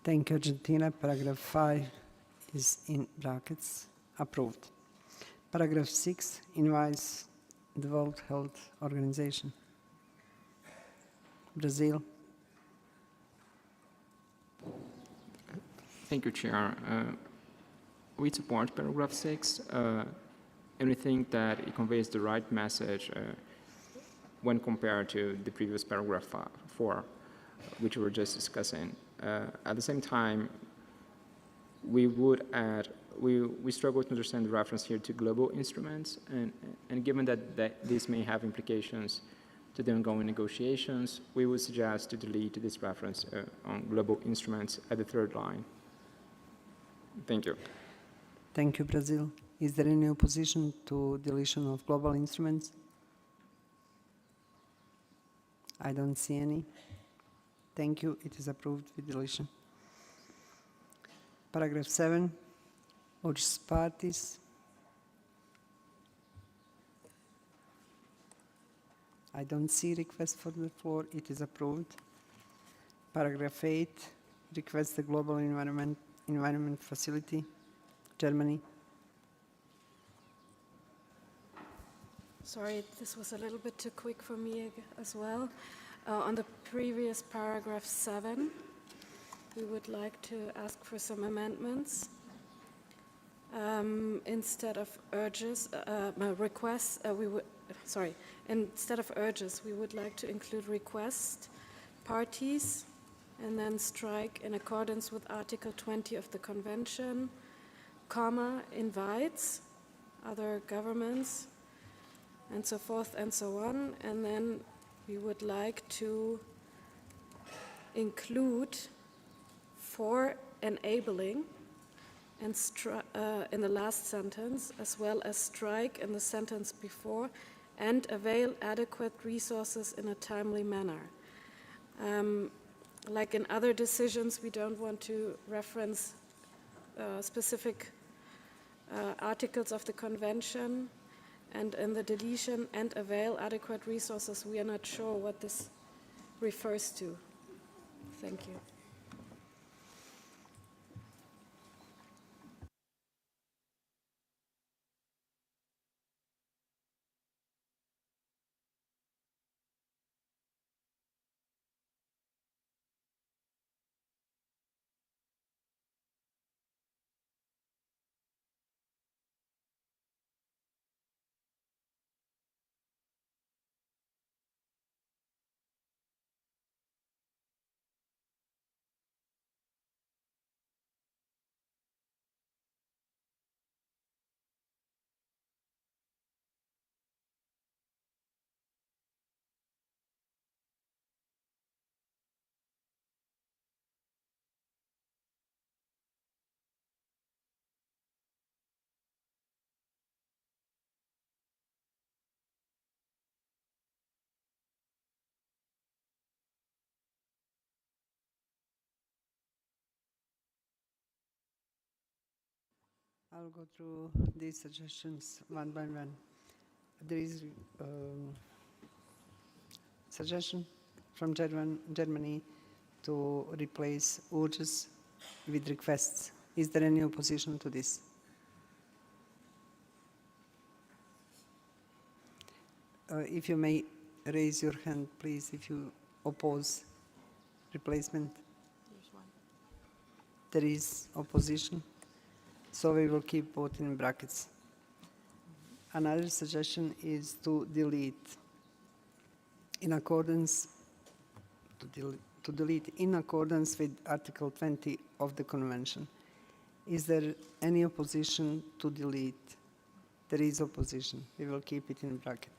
Thank you, Argentina. Paragraph 5 is in brackets. Approved. Paragraph 6 invites the World Health Organization. Brazil. Thank you, Chair. We support paragraph 6, and we think that it conveys the right message when compared to the previous paragraph 4, which we were just discussing. At the same time, we would add, we struggle to understand the reference here to global instruments, and given that this may have implications to the ongoing negotiations, we would suggest to delete this reference on global instruments at the third line. Thank you. Thank you, Brazil. Is there any opposition to deletion of global instruments? I don't see any. Thank you. It is approved with deletion. Paragraph 7, urges parties. I don't see request for the floor. It is approved. Paragraph 8, requests the Global Environment Facility, Germany. Sorry, this was a little bit too quick for me as well. On the previous paragraph 7, we would like to ask for some amendments. Instead of urges, requests, instead of urges, we would like to include request parties and then strike in accordance with Article 20 of the Convention, comma, invites other governments, and so forth and so on. And then we would like to include for enabling and in the last sentence, as well as strike in the sentence before, and avail adequate resources in a timely manner. Like in other decisions, we don't want to reference specific articles of the Convention, and in the deletion and avail adequate resources, we are not sure what this refers to. Thank you. I'll go through these suggestions one by one. There is suggestion from Germany to replace urges with requests. Is there any opposition to this? If you may raise your hand, please, if you oppose replacement. There's one. There is opposition, so we will keep both in brackets. Another suggestion is to delete in accordance in accordance with Article 20 of the Convention. Is there any opposition to delete? There is opposition. We will keep it in bracket.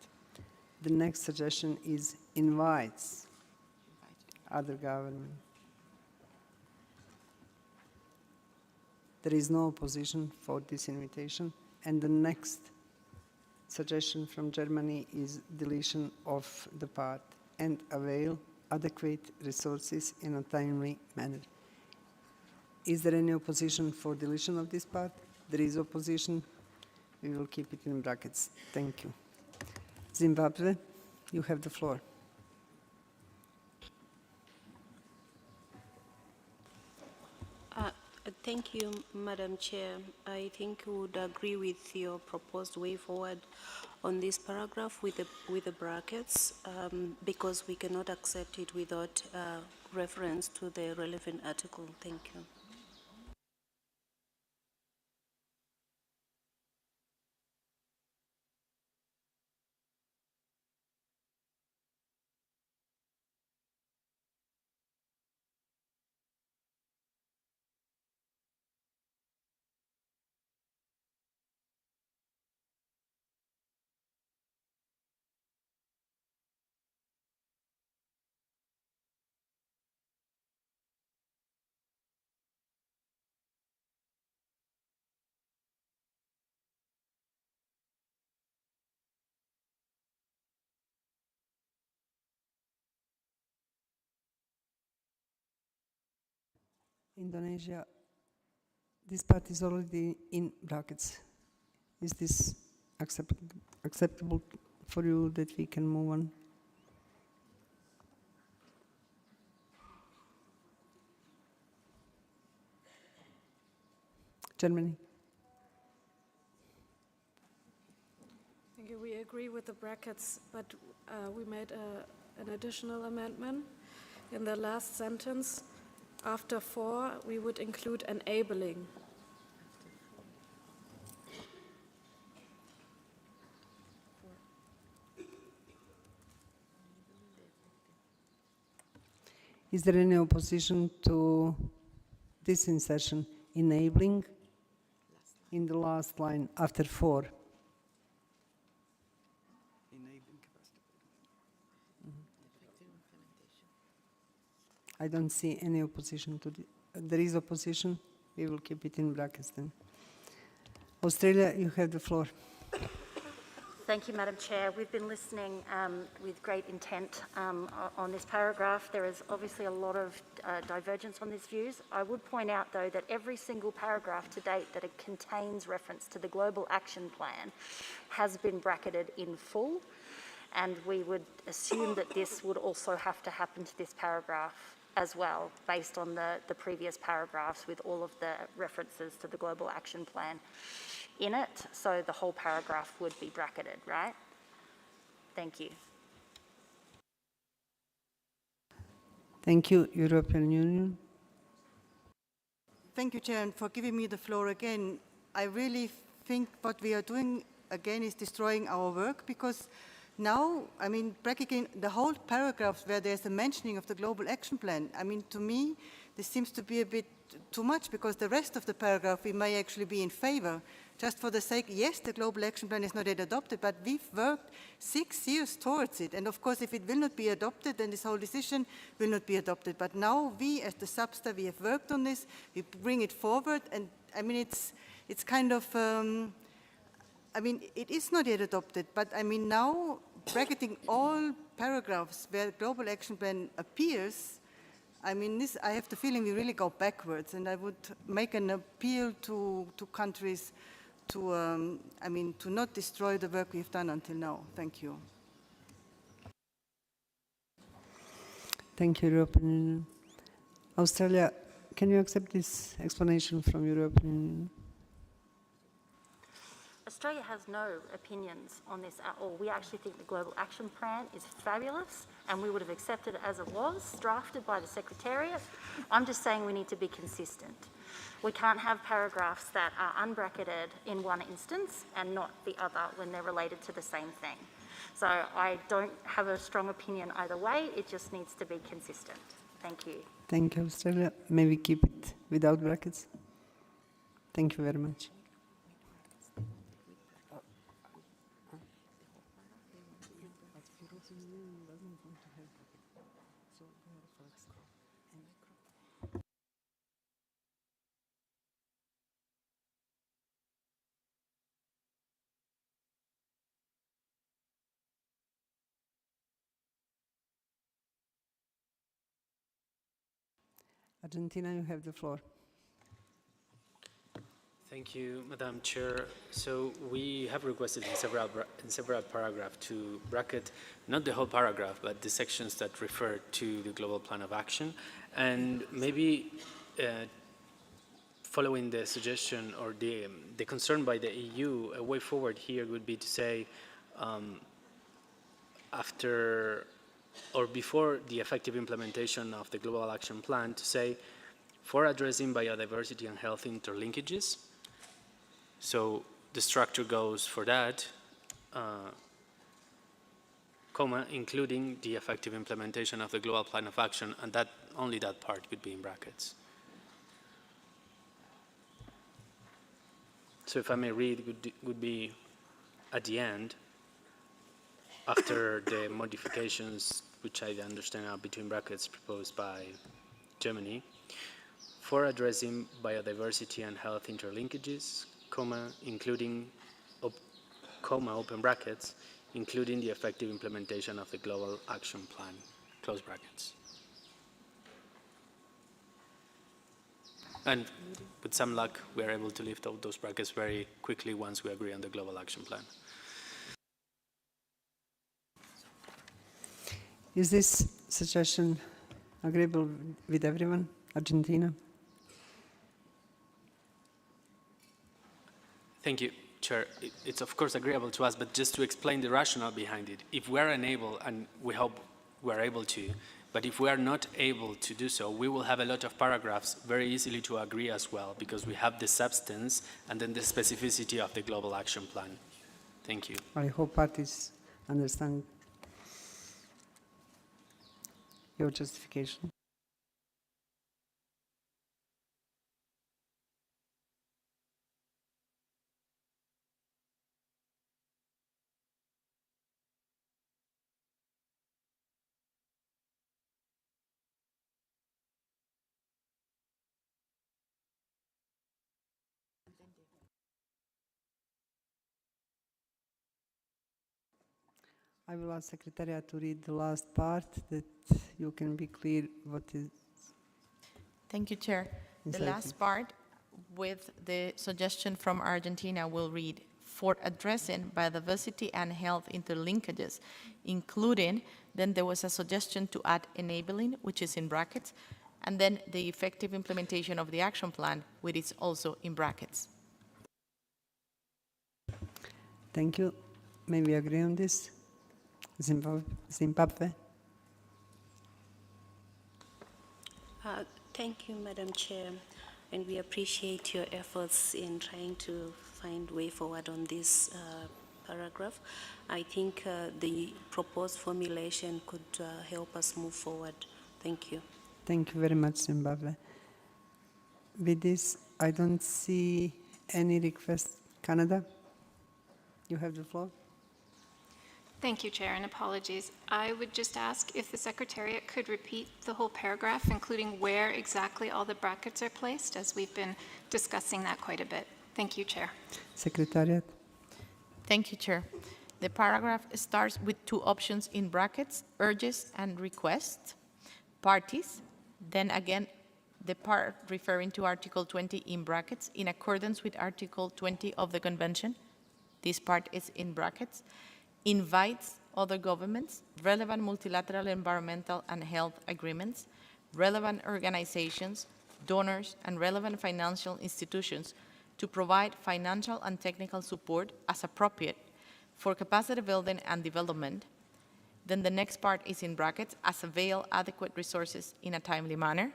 The next suggestion is invites other government. There is no opposition for this invitation. And the next suggestion from Germany is deletion of the part and avail adequate resources in a timely manner. Is there any opposition for deletion of this part? There is opposition. We will keep it in brackets. Thank you. Zimbabwe, you have the floor. Thank you, Madam Chair. I think we would agree with your proposed way forward on this paragraph with the brackets because we cannot accept it without reference to the relevant article. Thank you. Indonesia, this part is already in brackets. Is this acceptable for you that we can move on? Germany. Thank you. We agree with the brackets, but we made an additional amendment. In the last sentence, after 4, we would include enabling. Is there any opposition to this insertion, enabling, in the last line after 4? I don't see any opposition to the, there is opposition, we will keep it in brackets then. Australia, you have the floor. Thank you, Madam Chair. We've been listening with great intent on this paragraph. There is obviously a lot of divergence on these views. I would point out, though, that every single paragraph to date that it contains reference to the Global Action Plan has been bracketed in full, and we would assume that this would also have to happen to this paragraph as well, based on the previous paragraphs with all of the references to the Global Action Plan in it, so the whole paragraph would be bracketed, right? Thank you. Thank you, European Union. Thank you, Chair, and for giving me the floor again. I really think what we are doing again is destroying our work, because now, I mean, practically the whole paragraph where there's a mentioning of the Global Action Plan, I mean, to me, this seems to be a bit too much, because the rest of the paragraph we may actually be in favor, just for the sake, yes, the Global Action Plan is not yet adopted, but we've worked 6 years towards it. And of course, if it will not be adopted, then this whole decision will not be adopted. But now we, as the SABSTA, we have worked on this, we bring it forward, and I mean, it's kind of, I mean, it is not yet adopted, but I mean, now bracketing all paragraphs where Global Action Plan appears, I mean, this, I have the feeling we really go backwards, and I would make an appeal to countries to, I mean, to not destroy the work we've done until now. Thank you. Thank you, European Union. Australia, can you accept this explanation from European Union? Australia has no opinions on this at all. We actually think the Global Action Plan is fabulous, and we would have accepted it as it was, drafted by the Secretariat. I'm just saying we need to be consistent. We can't have paragraphs that are unbracketed in one instance and not the other when they're related to the same thing. So I don't have a strong opinion either way, it just needs to be consistent. Thank you. Thank you, Australia. May we keep it without brackets? Thank you very much. Argentina, you have the floor. Thank you, Madam Chair. So we have requested in several paragraphs to bracket not the whole paragraph, but the sections that refer to the Global Plan of Action. And maybe following the suggestion or the concern by the EU, a way forward here would be to say after or before the effective implementation of the Global Action Plan, to say for addressing biodiversity and health interlinkages. So the structure goes for that, comma, including the effective implementation of the Global Plan of Action, and that only that part would be in brackets. So if I may read, would be at the end, after the modifications, which I understand are between brackets proposed by Germany, for addressing biodiversity and health interlinkages, comma, including, comma, open brackets, including the effective implementation of the Global Action Plan, close brackets. And with some luck, we are able to lift out those brackets very quickly once we agree on the Global Action Plan. Is this suggestion agreeable with everyone? Argentina? Thank you, Chair. It's of course agreeable to us, but just to explain the rationale behind it, if we're unable, and we hope we're able to, but if we are not able to do so, we will have a lot of paragraphs very easily to agree as well, because we have the substance and then the specificity of the Global Action Plan. Thank you. I hope parties understand your justification. I will ask Secretariat to read the last part that you can be clear what is. Thank you, Chair. The Inside last it. part with the suggestion from Argentina will read, for addressing biodiversity and health interlinkages, including, then there was a suggestion to add enabling, which is in brackets, and then the effective implementation of the action plan, which is also in brackets. Thank you. May we agree on this? Zimbabwe. Thank you, Madam Chair, and we appreciate your efforts in trying to find way forward on this paragraph. I think the proposed formulation could help us move forward. Thank you. Thank you very much, Zimbabwe. With this, I don't see any request. Canada, you have the floor. Thank you, Chair, and apologies. I would just ask if the Secretariat could repeat the whole paragraph, including where exactly all the brackets are placed, as we've been discussing that quite a bit. Thank you, Chair. Secretariat. Thank you, Chair. The paragraph starts with two options in brackets, urges and requests, parties, then again the part referring to Article 20 in brackets, in accordance with Article 20 of the Convention. This part is in brackets. Invites other governments, relevant multilateral environmental and health agreements, relevant organizations, donors, and relevant financial institutions to provide financial and technical support as appropriate for capacity building and development. Then the next part is in brackets, as avail adequate resources in a timely manner.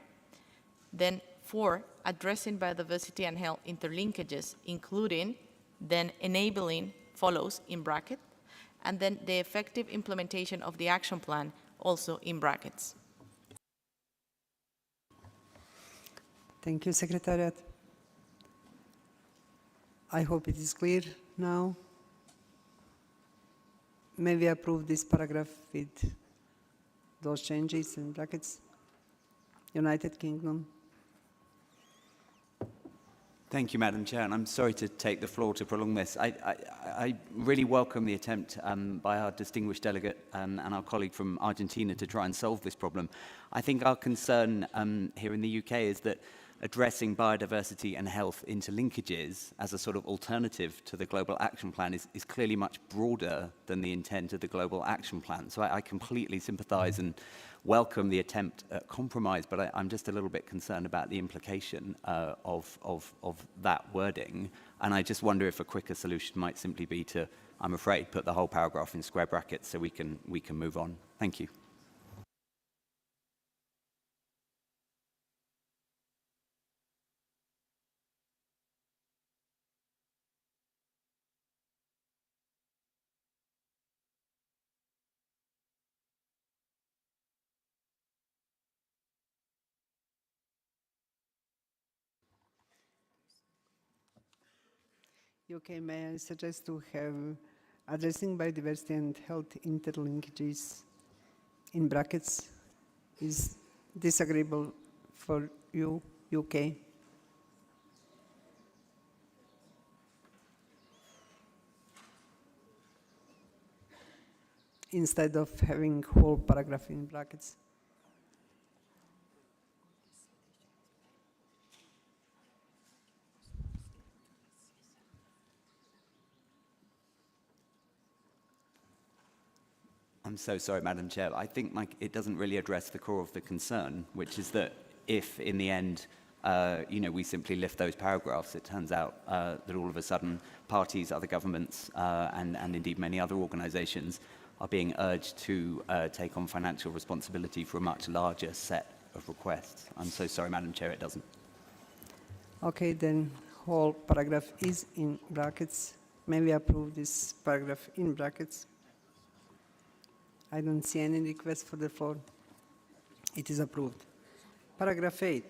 Then 4, addressing biodiversity and health interlinkages, including, then enabling follows in brackets, and then the effective implementation of the action plan, also in brackets. Thank you, Secretariat. I hope it is clear now. May we approve this paragraph with those changes in brackets? United Kingdom. Thank you, Madam Chair, and I'm sorry to take the floor to prolong this. I really welcome the attempt by our distinguished delegate and our colleague from Argentina to try and solve this problem. I think our concern here in the UK is that addressing biodiversity and health interlinkages as a sort of alternative to the Global Action Plan is clearly much broader than the intent of the Global Action Plan. So I completely sympathise and welcome the attempt at compromise, but I'm just a little bit concerned about the implication of that wording. And I just wonder if a quicker solution might simply be to, I'm afraid, put the whole paragraph in square brackets so we can move on. Thank you. UK, may I suggest to have addressing biodiversity and health interlinkages in brackets? Is disagreeable for you, UK? Instead of having whole paragraph in brackets. I'm so sorry, Madam Chair. I think it doesn't really address the core of the concern, which is that if, in the end, we simply lift those paragraphs, it turns out that all of a sudden parties, other governments, and indeed many other organisations are being urged to take on financial responsibility for a much larger set of requests. I'm so sorry, Madam Chair, it doesn't. Okay, then whole paragraph is in brackets. May we approve this paragraph in brackets? I don't see any request for the floor. It is approved. Paragraph 8.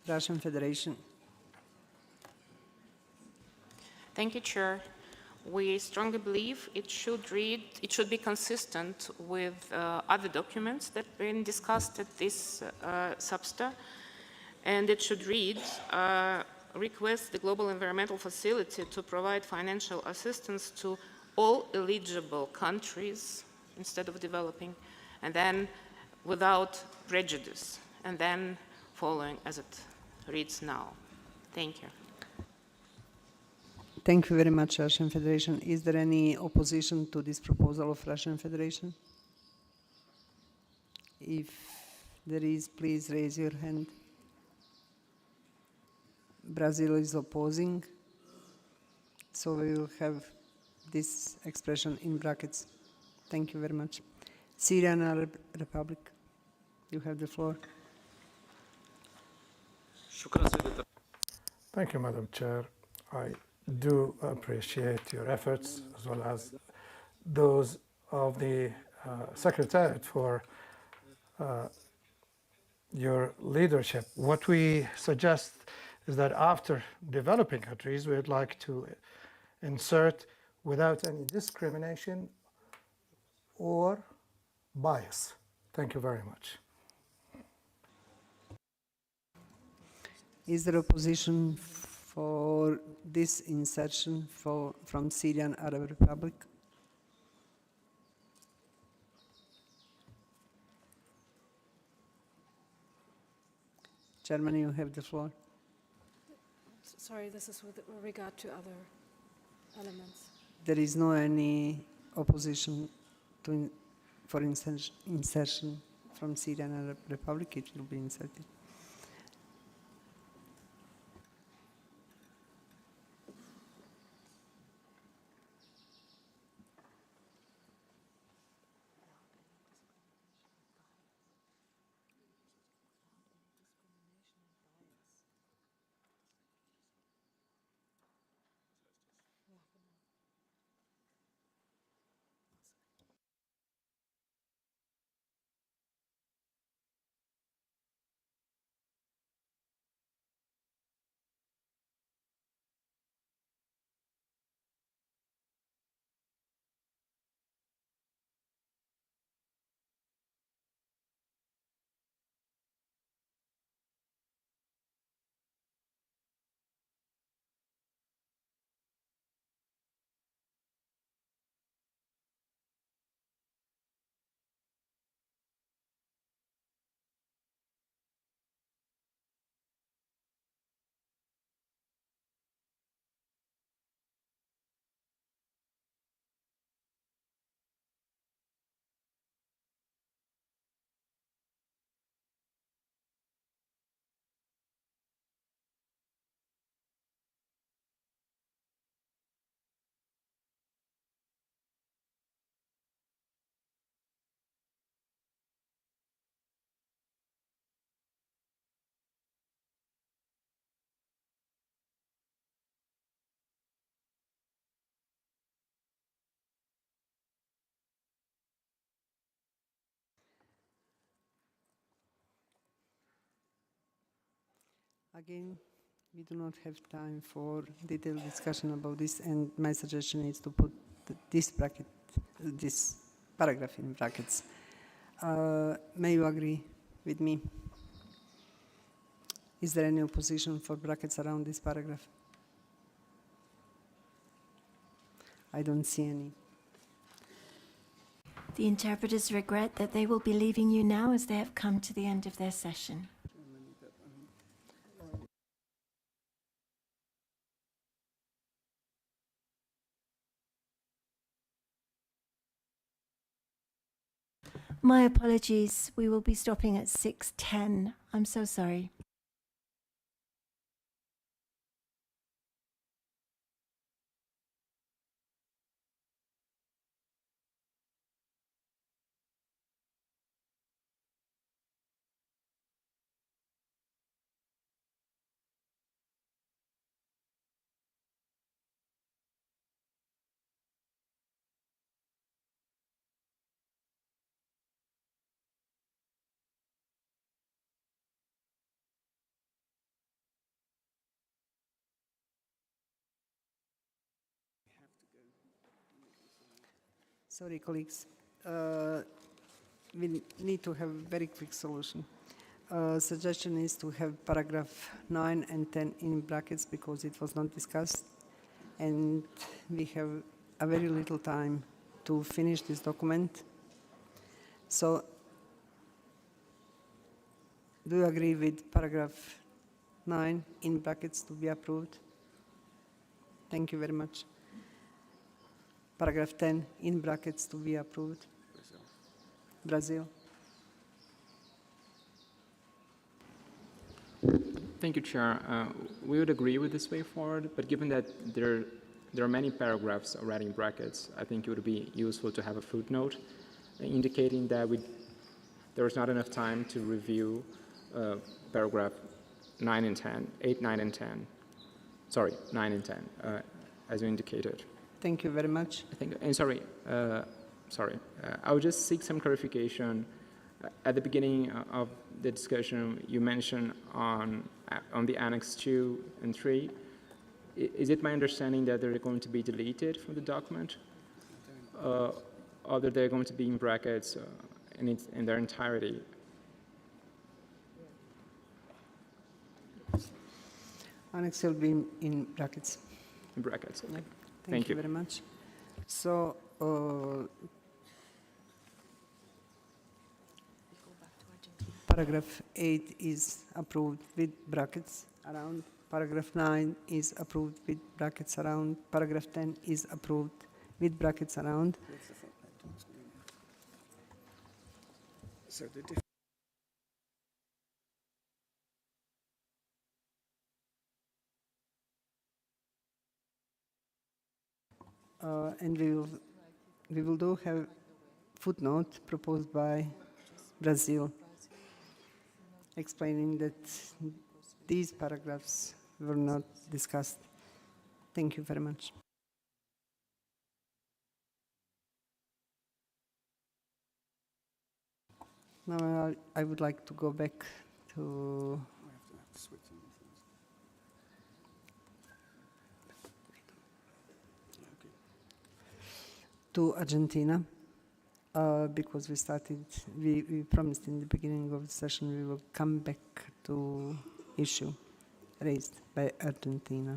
Russian Federation. Thank you, Chair. We strongly believe it should be consistent with other documents that have been discussed at this substa, and it should read, requests the Global Environmental Facility to provide financial assistance to all eligible countries instead of developing, and then without prejudice, and then following as it reads now. Thank you. Thank you very much, Russian Federation. Is there any opposition to this proposal of Russian Federation? If there is, please raise your hand. Brazil is opposing, so we will have this expression in brackets. Thank you very much. Syrian Arab Republic, you have the floor. Thank you, Madam Chair. I do appreciate your efforts as well as those of the Secretariat for your leadership. What we suggest is that after developing countries, we would like to insert without any discrimination or bias. Thank you very much. Is there opposition for this insertion from Syrian Arab Republic? Chairman, you have the floor. Sorry, this is with regard to other elements. There is no any opposition for insertion from Syrian Arab Republic. It will be inserted. Again, we do not have time for detailed discussion about this, and my suggestion is to put this paragraph in brackets. May you agree with me? Is there any opposition for brackets around this paragraph? I don't see any. The interpreters regret that they will be leaving you now as they have come to the end of their session. My apologies. We will be stopping at 6:10. I'm so sorry. Sorry, colleagues. We need to have a very quick solution. suggestion is to have paragraph 9 and 10 in brackets because it was not discussed, and we have a very little time to finish this document. So, do you agree with paragraph 9 in brackets to be approved? Thank you very much. Paragraph 10 in brackets to be approved. Brazil. Thank you, Chair. We would agree with this way forward, but given that there are many paragraphs already in brackets, I think it would be useful to have a footnote indicating that there was not enough time to review paragraph 9 and 10, 8, 9, and 10. Sorry, 9 and 10, as you indicated. Thank you very much. I would just seek some clarification. At the beginning of the discussion, you mentioned on the Annex 2 and 3. Is it my understanding that they're going to be deleted from the document? Or that they're going to be in brackets in their entirety? Annex will be in brackets. In brackets, okay. Thank you very much. So, paragraph 8 is approved with brackets around. Paragraph 9 is approved with brackets around. Paragraph 10 is approved with brackets around. So and we will do have footnote proposed by Brazil, explaining that these paragraphs were not discussed. Thank you very much. Now I would like to go back to Argentina, because we promised in the beginning of the session we will come back to issue raised by Argentina.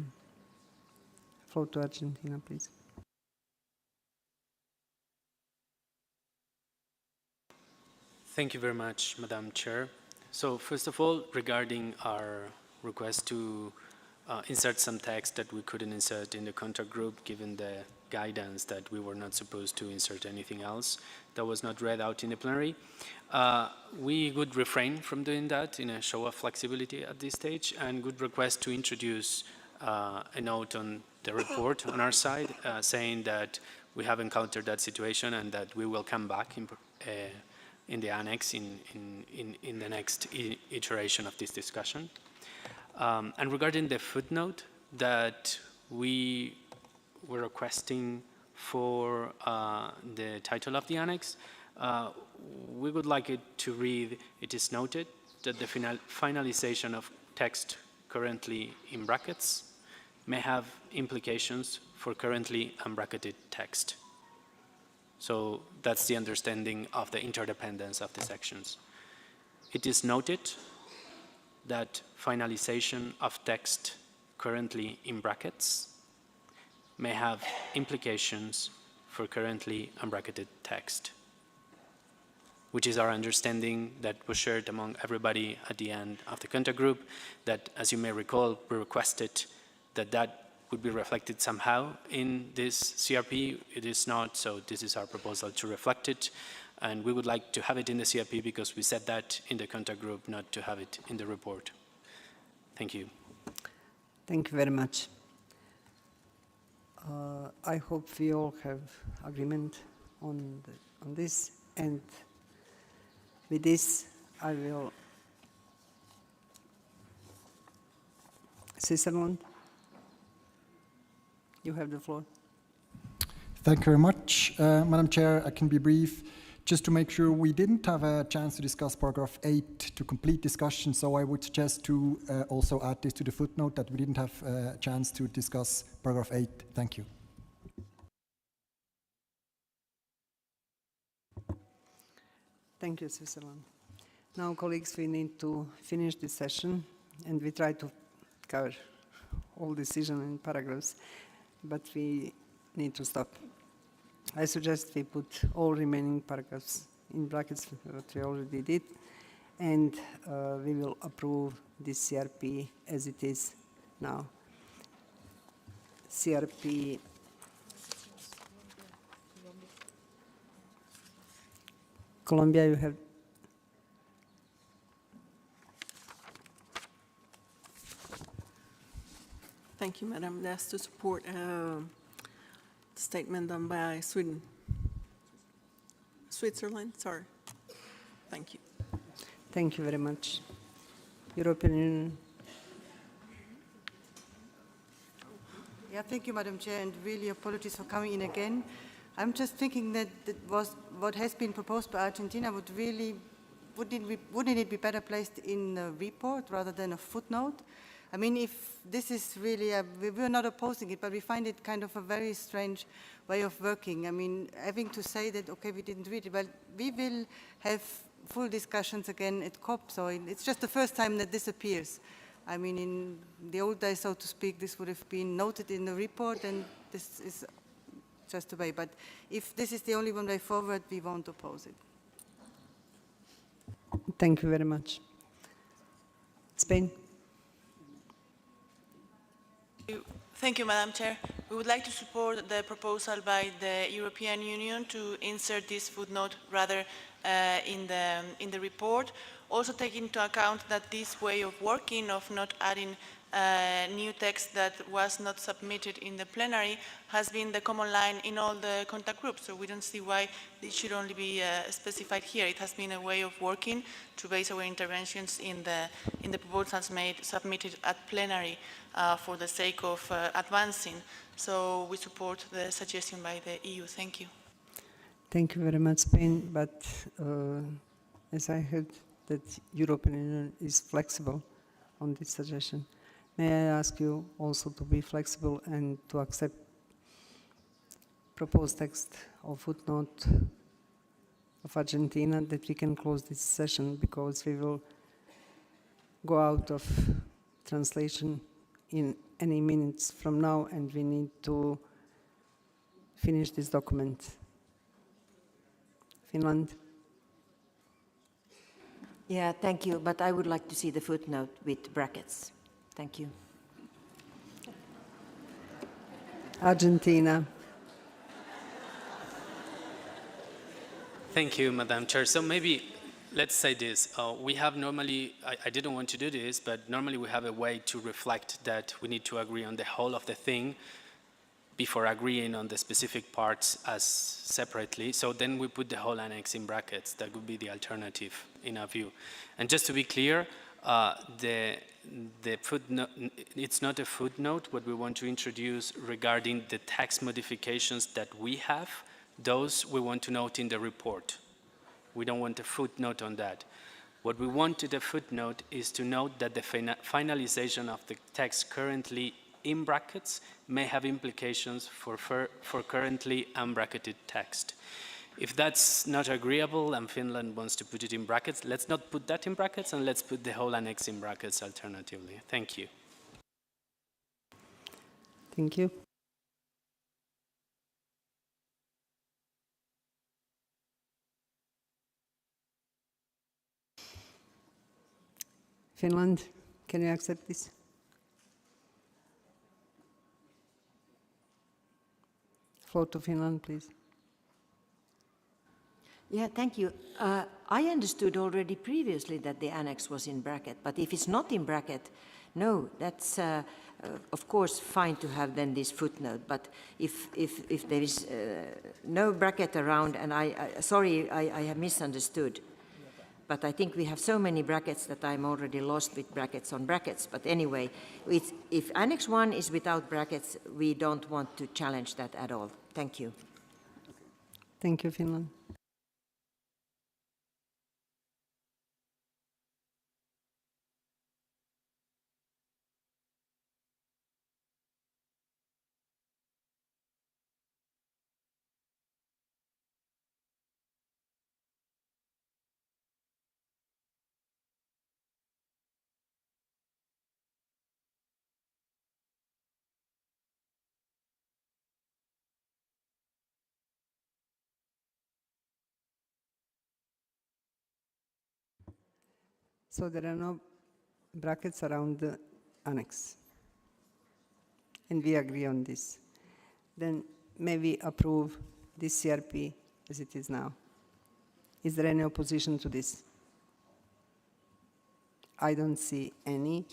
Floor to Argentina, please. Thank you very much, Madam Chair. So first of all, regarding our request to insert some text that we couldn't insert in the contact group, given the guidance that we were not supposed to insert anything else that was not read out in the plenary. We would refrain from doing that in a show of flexibility at this stage, and would request to introduce a note on the report on our side saying that we have encountered that situation and that we will come back in the annex in the next iteration of this discussion. And regarding the footnote that we were requesting for the title of the annex, we would like it to read, "It is noted that the finalization of text currently in brackets may have implications for currently unbracketed text." So that's the understanding of the interdependence of the sections. It is noted that finalization of text currently in brackets may have implications for currently unbracketed text, which is our understanding that was shared among everybody at the end of the contact group, that, as you may recall, we requested that that would be reflected somehow in this CRP. It is not, so this is our proposal to reflect it, and we would like to have it in the CRP because we said that in the contact group, not to have it in the report. Thank you. Thank you very much. I hope we all have agreement on this, and with this, I will. Switzerland, you have the floor. Thank you very much, Madam Chair. I can be brief. Just to make sure, we didn't have a chance to discuss paragraph 8 to complete discussion, so I would suggest to also add this to the footnote that we didn't have a chance to discuss paragraph 8. Thank you. Thank you, Switzerland. Now, colleagues, we need to finish this session, and we try to cover all decision and paragraphs, but we need to stop. I suggest we put all remaining paragraphs in brackets, what we already did, and we will approve this CRP as it is now. CRP. Colombia, you have. Thank you, Madam. That's to support the statement done by Sweden. Switzerland, sorry. Thank you. Thank you very much. European Union. Yeah, thank you, Madam Chair, and really apologies for coming in again. I'm just thinking that what has been proposed by Argentina wouldn't it be better placed in a report rather than a footnote? I mean, if this is really, we're not opposing it, but we find it kind of a very strange way of working. I mean, having to say that, okay, we didn't read it, well, we will have full discussions again at COP, so it's just the first time that this appears. I mean, in the old days, so to speak, this would have been noted in the report, and this is just the way. But if this is the only one way forward, we won't oppose it. Thank you very much. Spain. Thank you, Madam Chair. We would like to support the proposal by the European Union to insert this footnote rather in the report. Also take into account that this way of working, of not adding new text that was not submitted in the plenary, has been the common line in all the contact groups. So we don't see why this should only be specified here. It has been a way of working to base our interventions in the proposals submitted at plenary for the sake of advancing. So we support the suggestion by the EU. Thank you. Thank you very much, Spain. But as I heard that European Union is flexible on this suggestion, may I ask you also to be flexible and to accept proposed text or footnote of Argentina, that we can close this session, because we will go out of translation in any minutes from now, and we need to finish this document. Finland. Yeah, thank you, but I would like to see the footnote with brackets. Thank you. Argentina. Thank you, Madam Chair. So maybe let's say this. We have normally, I didn't want to do this, but normally we have a way to reflect that we need to agree on the whole of the thing before agreeing on the specific parts as separately. So then we put the whole annex in brackets. That would be the alternative in our view. And just to be clear, the footnote, it's not a footnote. What we want to introduce regarding the tax modifications that we have, those we want to note in the report. We don't want a footnote on that. What we want in the footnote is to note that the finalization of the text currently in brackets may have implications for currently unbracketed text. If that's not agreeable and Finland wants to put it in brackets, let's not put that in brackets, and let's put the whole annex in brackets alternatively. Thank you. Thank you. Finland, can you accept this? Floor to Finland, please. Yeah, thank you. I understood already previously that the annex was in bracket, but if it's not in bracket, no, that's of course fine to have then this footnote. But if there is no bracket around, and sorry, I have misunderstood. But I think we have so many brackets that I'm already lost with brackets on brackets. But anyway, if Annex 1 is without brackets, we don't want to challenge that at all. Thank you. Thank you, Finland. So there are no brackets around the annex. And we agree on this. Then may we approve this CRP as it is now? Is there any opposition to this? I don't see any.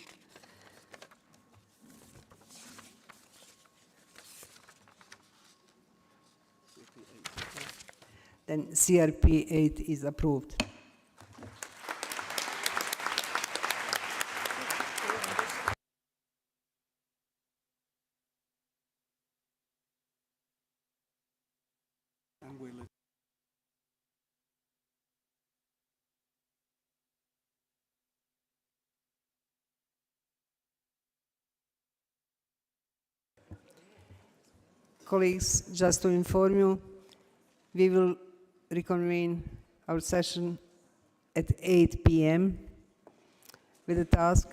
Then CRP.8 is approved. Colleagues, just to inform you, we will reconvene our session at 8 p.m. with the task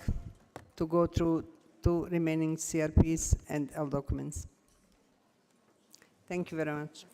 to go through 2 remaining CRPs and L documents. Thank you very much.